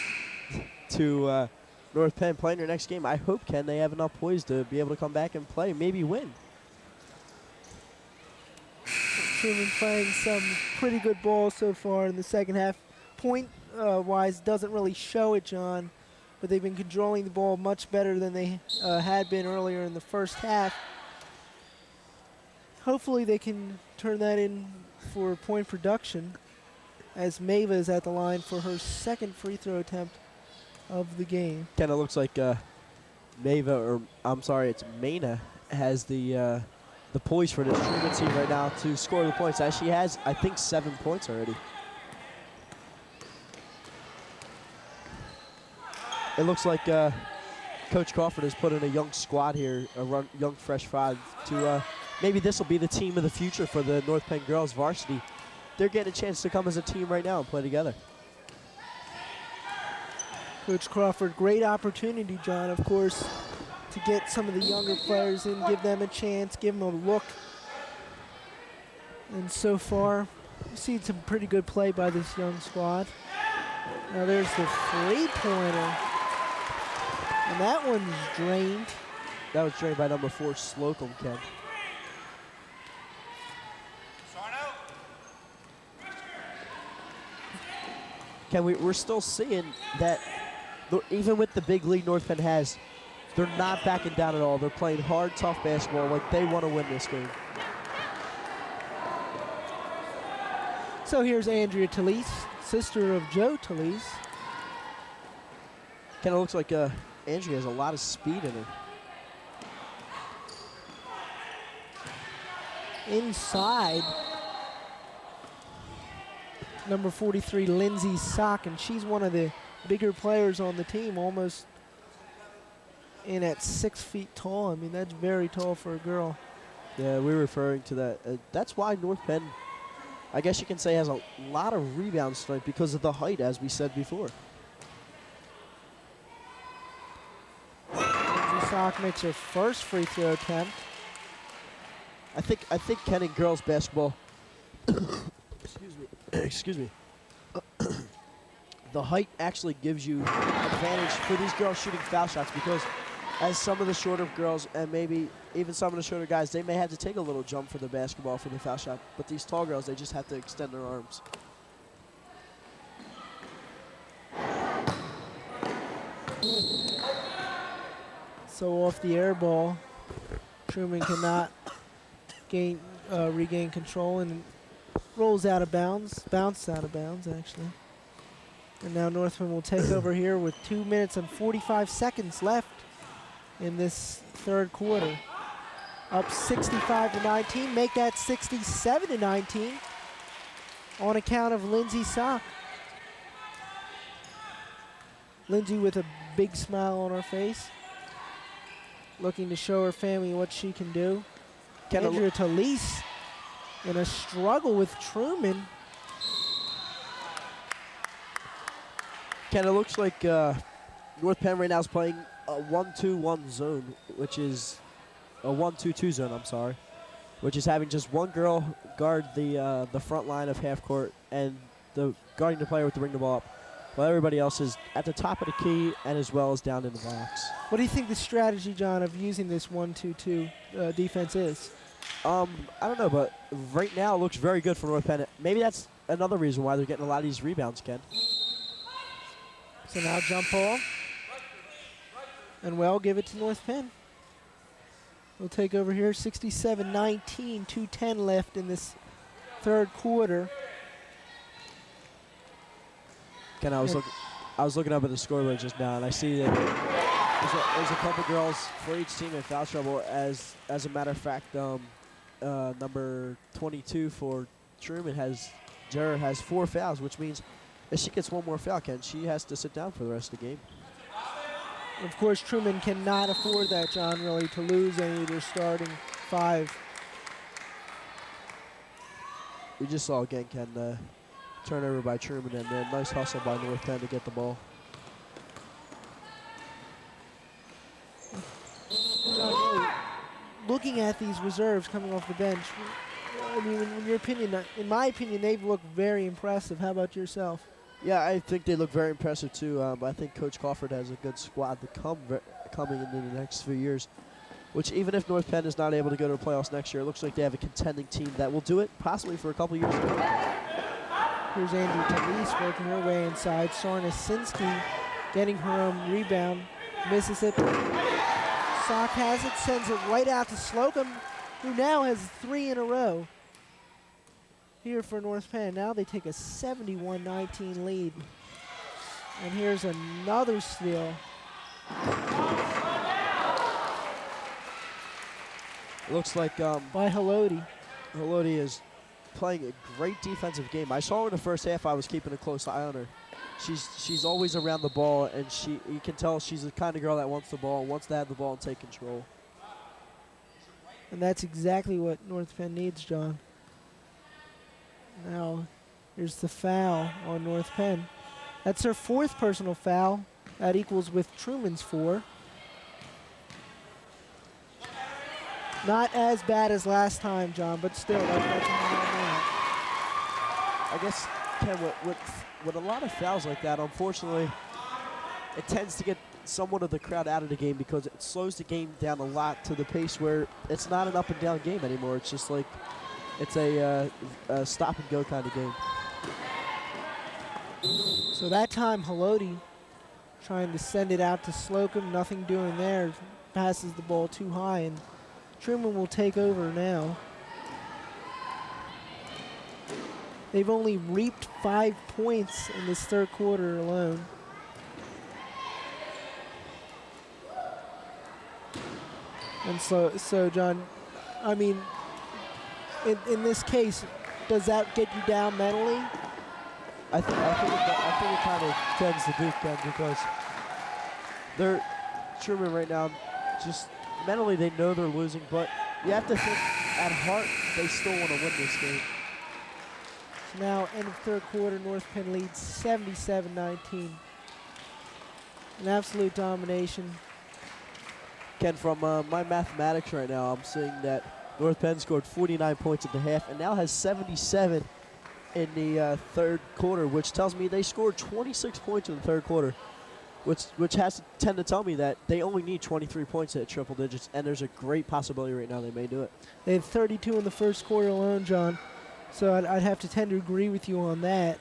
to North Penn, playing their next game, I hope, Ken, they have enough poise to be able to come back and play, maybe win. Truman playing some pretty good ball so far in the second half. Point-wise doesn't really show it, John, but they've been controlling the ball much better than they had been earlier in the first half. Hopefully they can turn that in for point production, as Mava is at the line for her second free throw attempt of the game. Kind of looks like it's Maina has the poise for this Truman team right now to score the points, as she has, I think, 7 points already. It looks like Coach Crawford has put in a young squad here, a young fresh 5 to maybe this will be the team of the future for the North Penn girls varsity. They're getting a chance to come as a team right now and play together. Coach Crawford, great opportunity, John, of course, to get some of the younger players in, give them a chance, give them a look. And so far, we've seen some pretty good play by this young squad. Now there's the three-pointer. And that one's drained. That was drained by number 4, Slocum, Ken. Ken, we're still seeing that even with the big lead North Penn has, they're not backing down at all. They're playing hard, tough basketball like they want to win this game. So here's Andrea Talise, sister of Joe Talise. Kind of looks like Andrea has a lot of speed in her. Inside, number 43, Lindsay Sock, and she's one of the bigger players on the team, almost in at 6 feet tall. I mean, that's very tall for a girl. Yeah, we're referring to that. That's why North Penn, I guess you can say, has a lot of rebounds tonight because of the height, as we said before. Lindsay Sock makes her first free throw attempt. I think Ken, in girls basketball, excuse me, the height actually gives you advantage for these girls shooting foul shots, because as some of the shorter girls and maybe even some of the shorter guys, they may have to take a little jump for the basketball for the foul shot, but these tall girls, they just have to extend their arms. So off the air ball, Truman cannot regain control and rolls out of bounds, bounced out of bounds actually. And now Northman will take over here with 2 minutes and 45 seconds left in this third quarter. Up 65-19, make that 67-19 on account of Lindsay Sock. Lindsay with a big smile on her face, looking to show her family what she can do. Andrea Talise in a struggle with Truman. Ken, it looks like North Penn right now is playing a 1-2-1 zone, which is a 1-2-2 zone, I'm sorry, which is having just one girl guard the front line of half court and guarding the player with the ring the ball up, while everybody else is at the top of the key and as well as down in the box. What do you think the strategy, John, of using this 1-2-2 defense is? I don't know, but right now it looks very good for North Penn. Maybe that's another reason why they're getting a lot of these rebounds, Ken. So now jump ball. And well, give it to North Penn. We'll take over here, 67-19, 2:10 left in this third quarter. Ken, I was looking up at the scoreboard just now, and I see that there's a couple girls for each team in foul trouble. As a matter of fact, number 22 for Truman has 4 fouls, which means if she gets one more foul, Ken, she has to sit down for the rest of the game. Of course, Truman cannot afford that, John, really, to lose any of their starting 5. We just saw again, Ken, turnover by Truman and a nice hustle by North Penn to get the ball. John, really, looking at these reserves coming off the bench, I mean, in your opinion, in my opinion, they've looked very impressive. How about yourself? Yeah, I think they look very impressive too. But I think Coach Crawford has a good squad to coming in the next few years. Which even if North Penn is not able to go to the playoffs next year, it looks like they have a contending team that will do it possibly for a couple years. Here's Andrew Talise working her way inside. Sarna Sinsky getting her own rebound. Mississippi Sock has it, sends it right out to Slocum, who now has 3 in a row here for North Penn. Now they take a 71-19 lead. And here's another steal. It looks like by Haloti. Haloti is playing a great defensive game. I saw her in the first half. I was keeping a close eye on her. She's always around the ball, and you can tell she's the kind of girl that wants the ball, wants to have the ball and take control. And that's exactly what North Penn needs, John. Now, here's the foul on North Penn. That's her 4th personal foul. That equals with Truman's 4. Not as bad as last time, John, but still, that's a high amount. I guess, Ken, with a lot of fouls like that, unfortunately, it tends to get somewhat of the crowd out of the game because it slows the game down a lot to the pace where it's not an up-and-down game anymore. It's just like it's a stop-and-go kind of game. So that time, Haloti trying to send it out to Slocum. Nothing doing there. Passes the ball too high, and Truman will take over now. They've only reaped 5 points in this 3rd quarter alone. And so John, I mean, in this case, does that get you down mentally? I think it kind of tends to do, Ken, because they're Truman right now. Just mentally, they know they're losing, but you have to think at heart they still want to win this game. So now, end of 3rd quarter, North Penn leads 77-19. An absolute domination. Ken, from my mathematics right now, I'm seeing that North Penn scored 49 points at the half and now has 77 in the 3rd quarter, which tells me they scored 26 points in the 3rd quarter, which has to tend to tell me that they only need 23 points at triple digits, and there's a great possibility right now they may do it. They had 32 in the 1st quarter alone, John, so I'd have to tend to agree with you on that.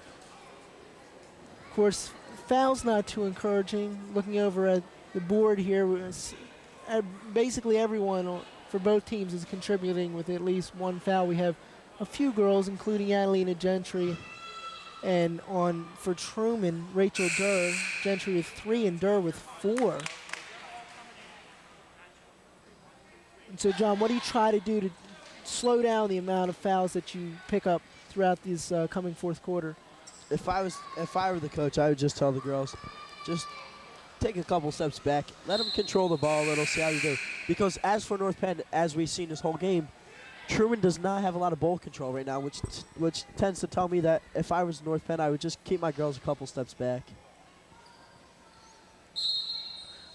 Of course, fouls not too encouraging. Looking over at the board here, basically everyone for both teams is contributing with at least 1 foul. We have a few girls, including Adelina Gentry, and for Truman, Rachel Durr. Gentry with 3 and Durr with 4. And so, John, what do you try to do to slow down the amount of fouls that you pick up throughout this coming 4th quarter? If I were the coach, I would just tell the girls, just take a couple steps back, let them control the ball a little, see how you do. Because as for North Penn, as we've seen this whole game, Truman does not have a lot of ball control right now, which tends to tell me that if I was North Penn, I would just keep my girls a couple steps back.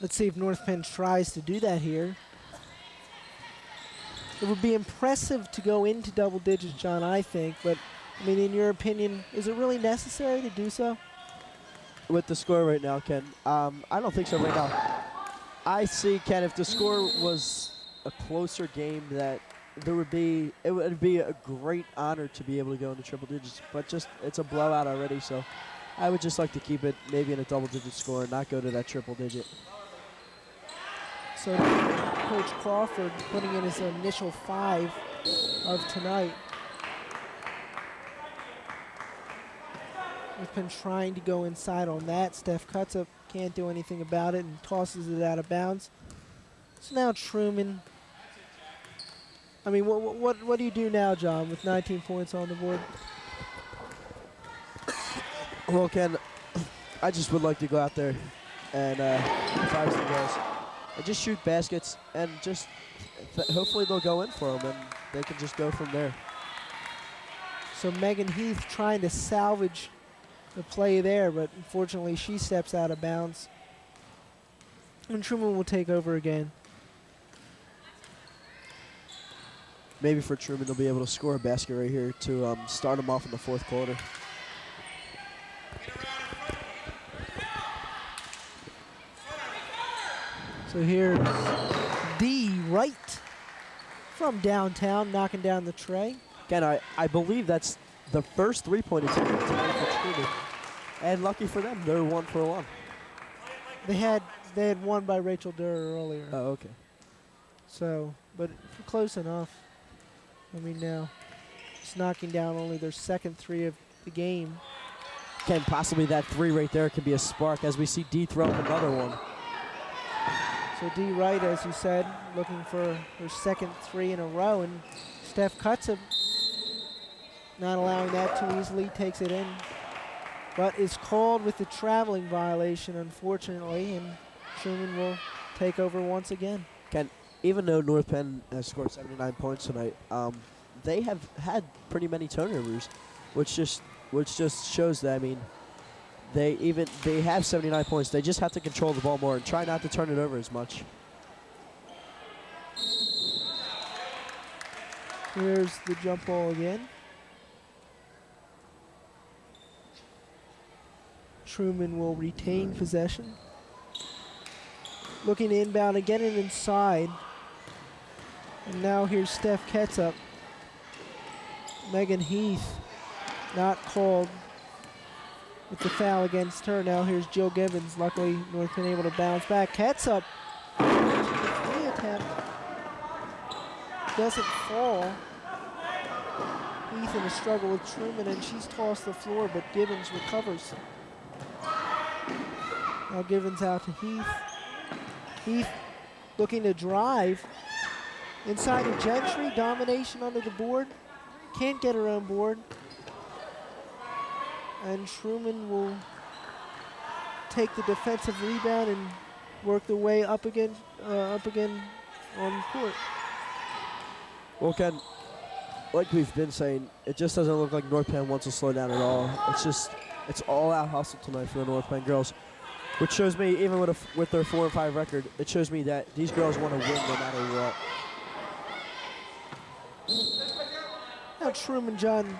Let's see if North Penn tries to do that here. It would be impressive to go into double digits, John, I think, but, I mean, in your opinion, is it really necessary to do so? With the score right now, Ken, I don't think so right now. I see, Ken, if the score was a closer game, that it would be a great honor to be able to go into triple digits, but just it's a blowout already, so I would just like to keep it maybe in a double-digit score and not go to that triple digit. So Coach Crawford putting in his initial 5 of tonight. We've been trying to go inside on that. Steph cuts up, can't do anything about it, and tosses it out of bounds. So now Truman. I mean, what do you do now, John, with 19 points on the board? Well, Ken, I just would like to go out there and if I was the girls, and just shoot baskets and just hopefully they'll go in for them and they can just go from there. So Megan Heath trying to salvage the play there, but unfortunately she steps out of bounds. And Truman will take over again. Maybe for Truman, they'll be able to score a basket right here to start them off in the fourth quarter. So here's D. Wright from downtown knocking down the tray. Again, I believe that's the first three-point attempt tonight for Truman. And lucky for them, they're 1 for 1. They had won by Rachel Durr earlier. Oh, okay. So, but close enough. I mean, now it's knocking down only their second three of the game. Ken, possibly that three right there could be a spark as we see D throw up another one. So D. Wright, as you said, looking for her second three in a row, and Steph Cutzip not allowing that too easily, takes it in, but is called with the traveling violation, unfortunately, and Truman will take over once again. Ken, even though North Penn has scored 79 points tonight, they have had pretty many turnovers, which just shows that, I mean, they have 79 points. They just have to control the ball more and try not to turn it over as much. Here's the jump ball again. Truman will retain possession. Looking to inbound again and inside. And now here's Steph Ketzup. Megan Heath not called with the foul against her. Now here's Jill Gibbons. Luckily, North Penn able to bounce back. Ketzup, free attempt, doesn't fall. Heath in a struggle with Truman, and she's tossed the floor, but Gibbons recovers. Now Gibbons out to Heath. Heath looking to drive. Inside to Gentry, domination under the board. Can't get her own board. And Truman will take the defensive rebound and work the way up again on the court. Well, Ken, like we've been saying, it just doesn't look like North Penn wants to slow down at all. It's all-out hustle tonight for the North Penn girls, which shows me, even with their 4-5 record, it shows me that these girls want to win no matter what. Now Truman, John,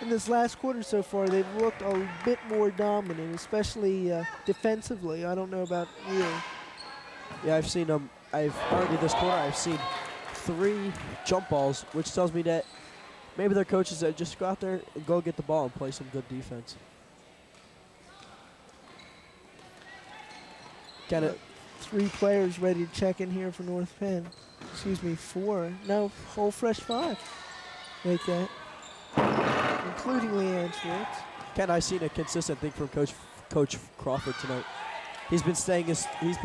in this last quarter so far, they've looked a bit more dominant, especially defensively. I don't know about you. Yeah, I've seen them. I've already this quarter, I've seen 3 jump balls, which tells me that maybe their coaches said just go out there and go get the ball and play some good defense. Can it? 3 players ready to check in here for North Penn. Excuse me, 4. No, whole fresh 5. Like that. Including Leanne Schwartz. Ken, I've seen a consistent thing from Coach Crawford tonight. He's been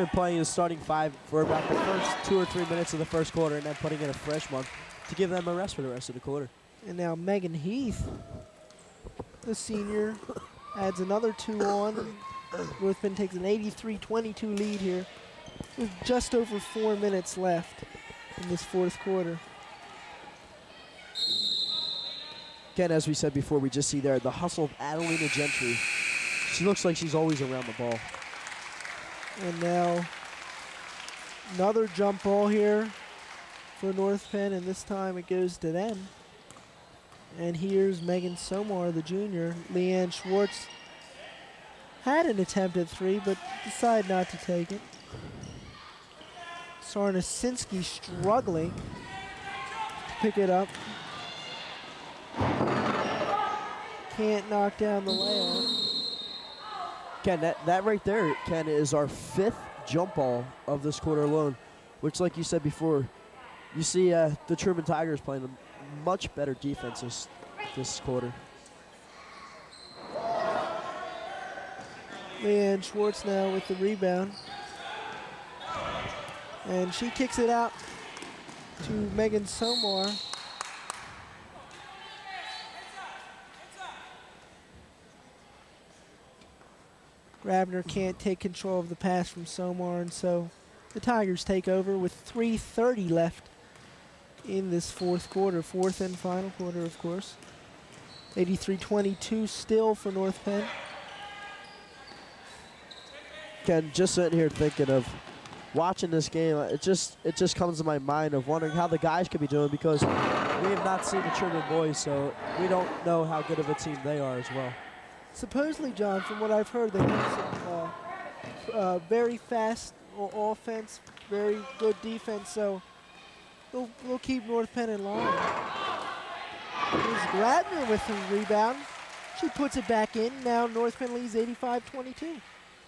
playing his starting 5 for about the first 2 or 3 minutes of the first quarter, and then putting in a fresh one to give them a rest for the rest of the quarter. And now Megan Heath, the senior, adds another 2 on. North Penn takes an 83-22 lead here with just over 4 minutes left in this fourth quarter. Again, as we said before, we just see there the hustle of Adelina Gentry. She looks like she's always around the ball. And now another jump ball here for North Penn, and this time it goes to them. And here's Megan Somar, the junior. Leanne Schwartz had an attempt at 3, but decided not to take it. Sarnasinski struggling to pick it up. Can't knock down the layup. Ken, that right there, Ken, is our 5th jump ball of this quarter alone, which, like you said before, you see the Truman Tigers playing a much better defense this quarter. Leanne Schwartz now with the rebound. And she kicks it out to Megan Somar. Grabner can't take control of the pass from Somar, and so the Tigers take over with 3:30 left in this fourth quarter, fourth and final quarter, of course. 83-22 still for North Penn. Ken, just sitting here thinking of watching this game, it just comes to my mind of wondering how the guys could be doing, because we have not seen the Truman boys, so we don't know how good of a team they are as well. Supposedly, John, from what I've heard, they have some very fast offense, very good defense, so they'll keep North Penn in line. Here's Gladner with the rebound. She puts it back in. Now North Penn leads 85-22.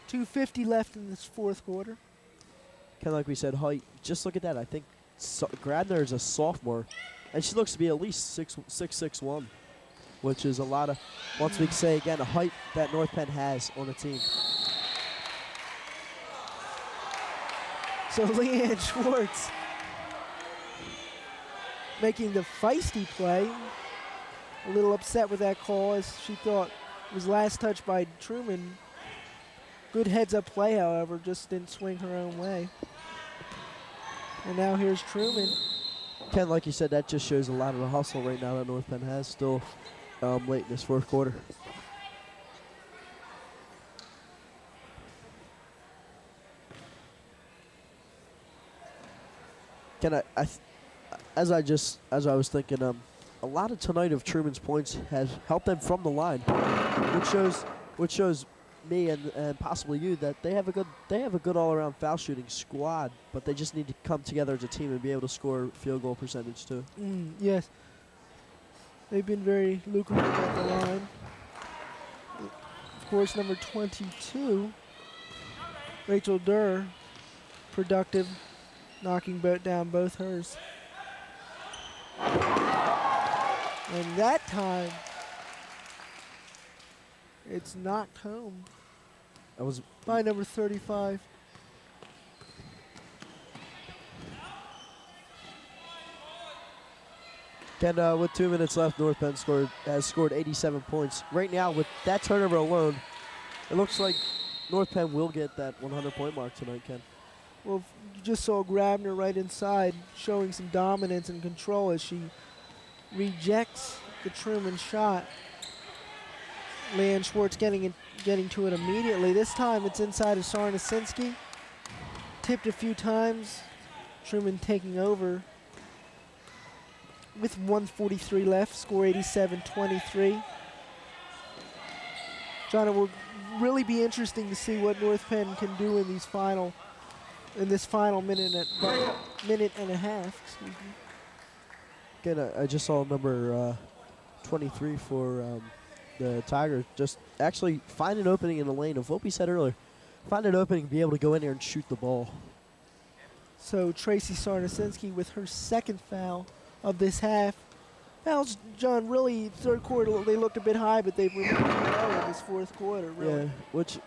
2:50 left in this fourth quarter. Kind of like we said, height. Just look at that. I think Gradner is a sophomore, and she looks to be at least 6'1", which is a lot of, once we say again, a height that North Penn has on the team. So Leanne Schwartz making the feisty play. A little upset with that call, as she thought it was last touch by Truman. Good heads-up play, however, just didn't swing her own way. And now here's Truman. Ken, like you said, that just shows a lot of the hustle right now that North Penn has still late in this fourth quarter. Ken, as I was thinking, a lot of tonight of Truman's points has helped them from the line, which shows me and possibly you that they have a good all-around foul shooting squad, but they just need to come together as a team and be able to score field goal percentage too. Yes, they've been very lucrative at the line. Of course, number 22, Rachel Durr, productive, knocking down both hers. And that time, it's knocked home. That was by number 35. And with 2 minutes left, North Penn has scored 87 points. Right now, with that turnover alone, it looks like North Penn will get that 100-point mark tonight, Ken. Well, you just saw Grabner right inside showing some dominance and control as she rejects the Truman shot. Leanne Schwartz getting to it immediately. This time it's inside of Sarnasinski. Tipped a few times. Truman taking over with 1:43 left. Score 87-23. John, it will really be interesting to see what North Penn can do in this final minute and a half. Excuse me. Again, I just saw number 23 for the Tigers just actually find an opening in the lane of what we said earlier. Find an opening, be able to go in there and shoot the ball. So Tracy Sarnasinski with her second foul of this half. Fouls, John, really third quarter they looked a bit high, but they've remained low in this fourth quarter. Really. Yeah,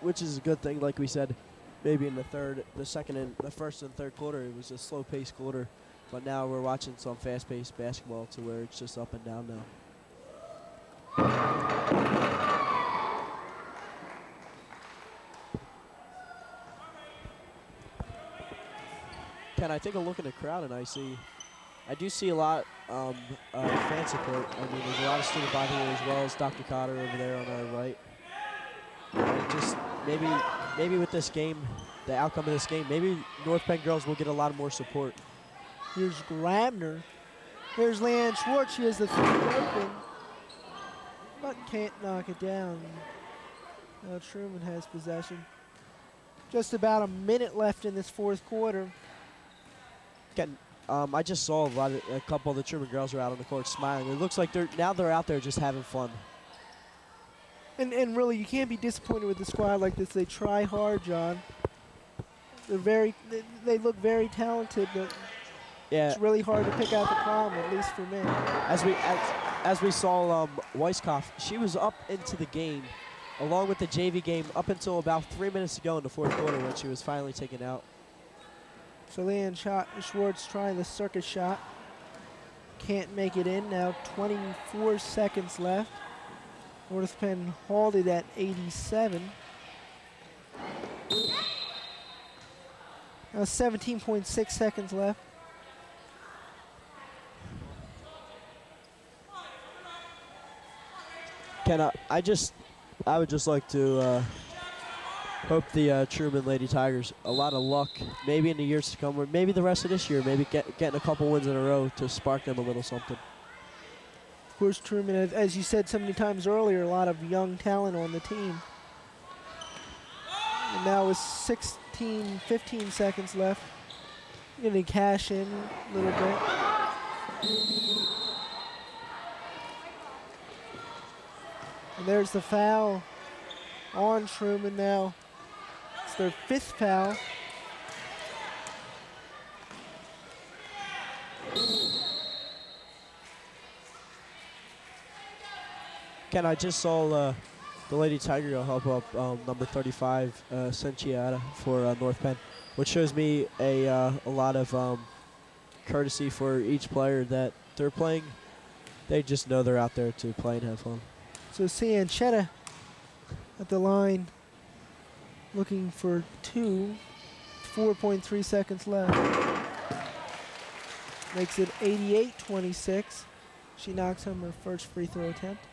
which is a good thing. Like we said, maybe in the first and third quarter it was a slow-paced quarter, but now we're watching some fast-paced basketball to where it's just up and down now. Ken, I take a look in the crowd and I do see a lot of fan support. I mean, there's a lot of student body here as well as Dr. Cotter over there on our right. And just maybe with this game, the outcome of this game, maybe North Penn girls will get a lot more support. Here's Grabner. Here's Leanne Schwartz. She has the three open, but can't knock it down. Now Truman has possession. Just about a minute left in this fourth quarter. Ken, I just saw a couple of the Truman girls are out on the court smiling. It looks like they're out there just having fun. And really, you can't be disappointed with the squad like this. They try hard, John. They look very talented, but yeah, it's really hard to pick out the problem, at least for me. As we saw Weisskopf, she was up into the game, along with the JV game, up until about 3 minutes to go in the fourth quarter when she was finally taken out. So Leanne Schwartz trying the circus shot. Can't make it in. Now 24 seconds left. North Penn halted at 87. Now 17.6 seconds left. I would just like to hope the Truman Lady Tigers a lot of luck, maybe in the years to come, or maybe the rest of this year, maybe getting a couple wins in a row to spark them a little something. Of course, Truman, as you said so many times earlier, a lot of young talent on the team. And now with 15 seconds left, going to cash in a little bit. And there's the foul on Truman now. It's their 5th foul. Ken, I just saw the Lady Tiger go help up number 35, Senciata, for North Penn, which shows me a lot of courtesy for each player that they're playing. They just know they're out there to play and have fun. So Cianchetta at the line looking for 2. 4.3 seconds left. Makes it 88-26. She knocks home her first free throw attempt.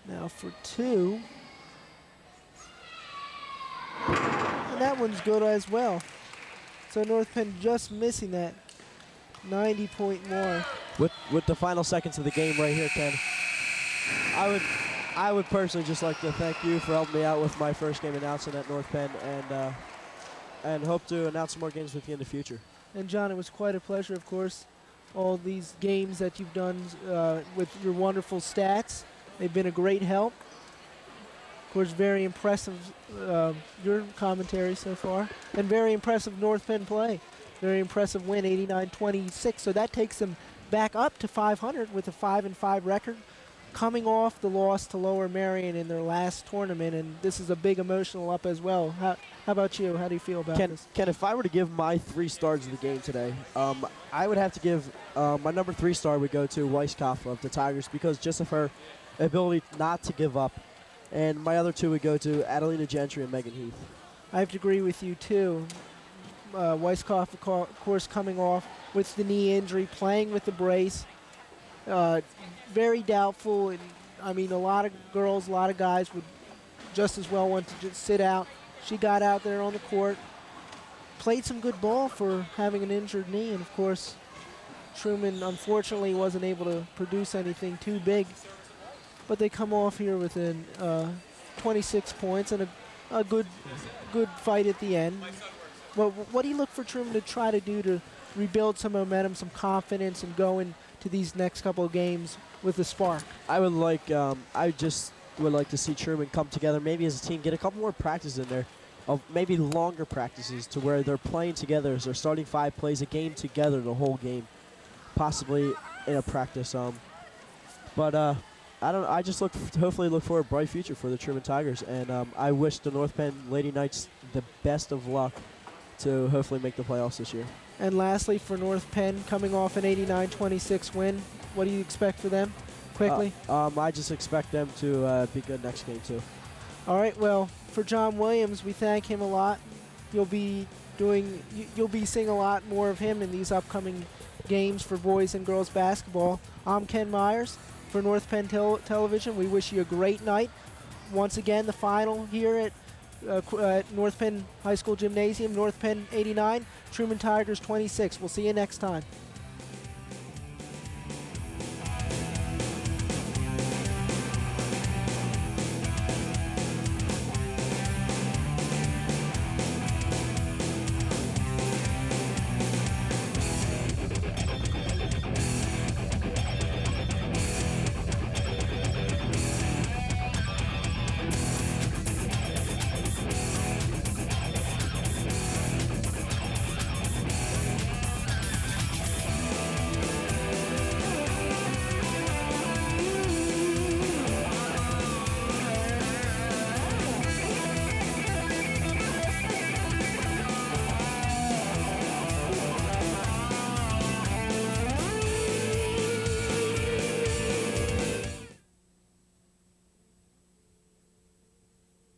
Now for 2. And that one's good as well. So North Penn just missing that 90-point mark. With the final seconds of the game right here, Ken, I would personally just like to thank you for helping me out with my first game announcing at North Penn, and hope to announce some more games with you in the future. And John, it was quite a pleasure, of course, all these games that you've done with your wonderful stats. They've been a great help. Of course, very impressive, your commentary so far, and very impressive North Penn play. Very impressive win, 89-26. So that takes them back up to 500 with a 5-5 record, coming off the loss to Lower Merion in their last tournament, and this is a big emotional up as well. How about you? How do you feel about this? Ken, if I were to give my 3 stars of the game today, I would have to give my number 3 star would go to Weisskopf of the Tigers, because just of her ability not to give up. And my other 2 would go to Adelina Gentry and Megan Heath. I have to agree with you, too. Weisskopf, of course, coming off with the knee injury, playing with the brace. Very doubtful. And, I mean, a lot of girls, a lot of guys would just as well want to just sit out. She got out there on the court, played some good ball for having an injured knee. And, of course, Truman, unfortunately, wasn't able to produce anything too big. But they come off here with 26 points and a good fight at the end. Well, what do you look for Truman to try to do to rebuild some momentum, some confidence, and go into these next couple of games with a spark? I just would like to see Truman come together, maybe as a team, get a couple more practices in there, of maybe longer practices to where they're playing together as their starting 5 plays a game together the whole game, possibly in a practice. I just hopefully look for a bright future for the Truman Tigers, and I wish the North Penn Lady Knights the best of luck to hopefully make the playoffs this year. And lastly, for North Penn, coming off an 89-26 win, what do you expect for them, quickly? I just expect them to be good next game, too. All right, well, for John Williams, we thank him a lot. You'll be seeing a lot more of him in these upcoming games for boys and girls basketball. I'm Ken Myers. For North Penn Television, we wish you a great night. Once again, the final here at North Penn High School Gymnasium, North Penn 89, Truman Tigers 26. We'll see you next time.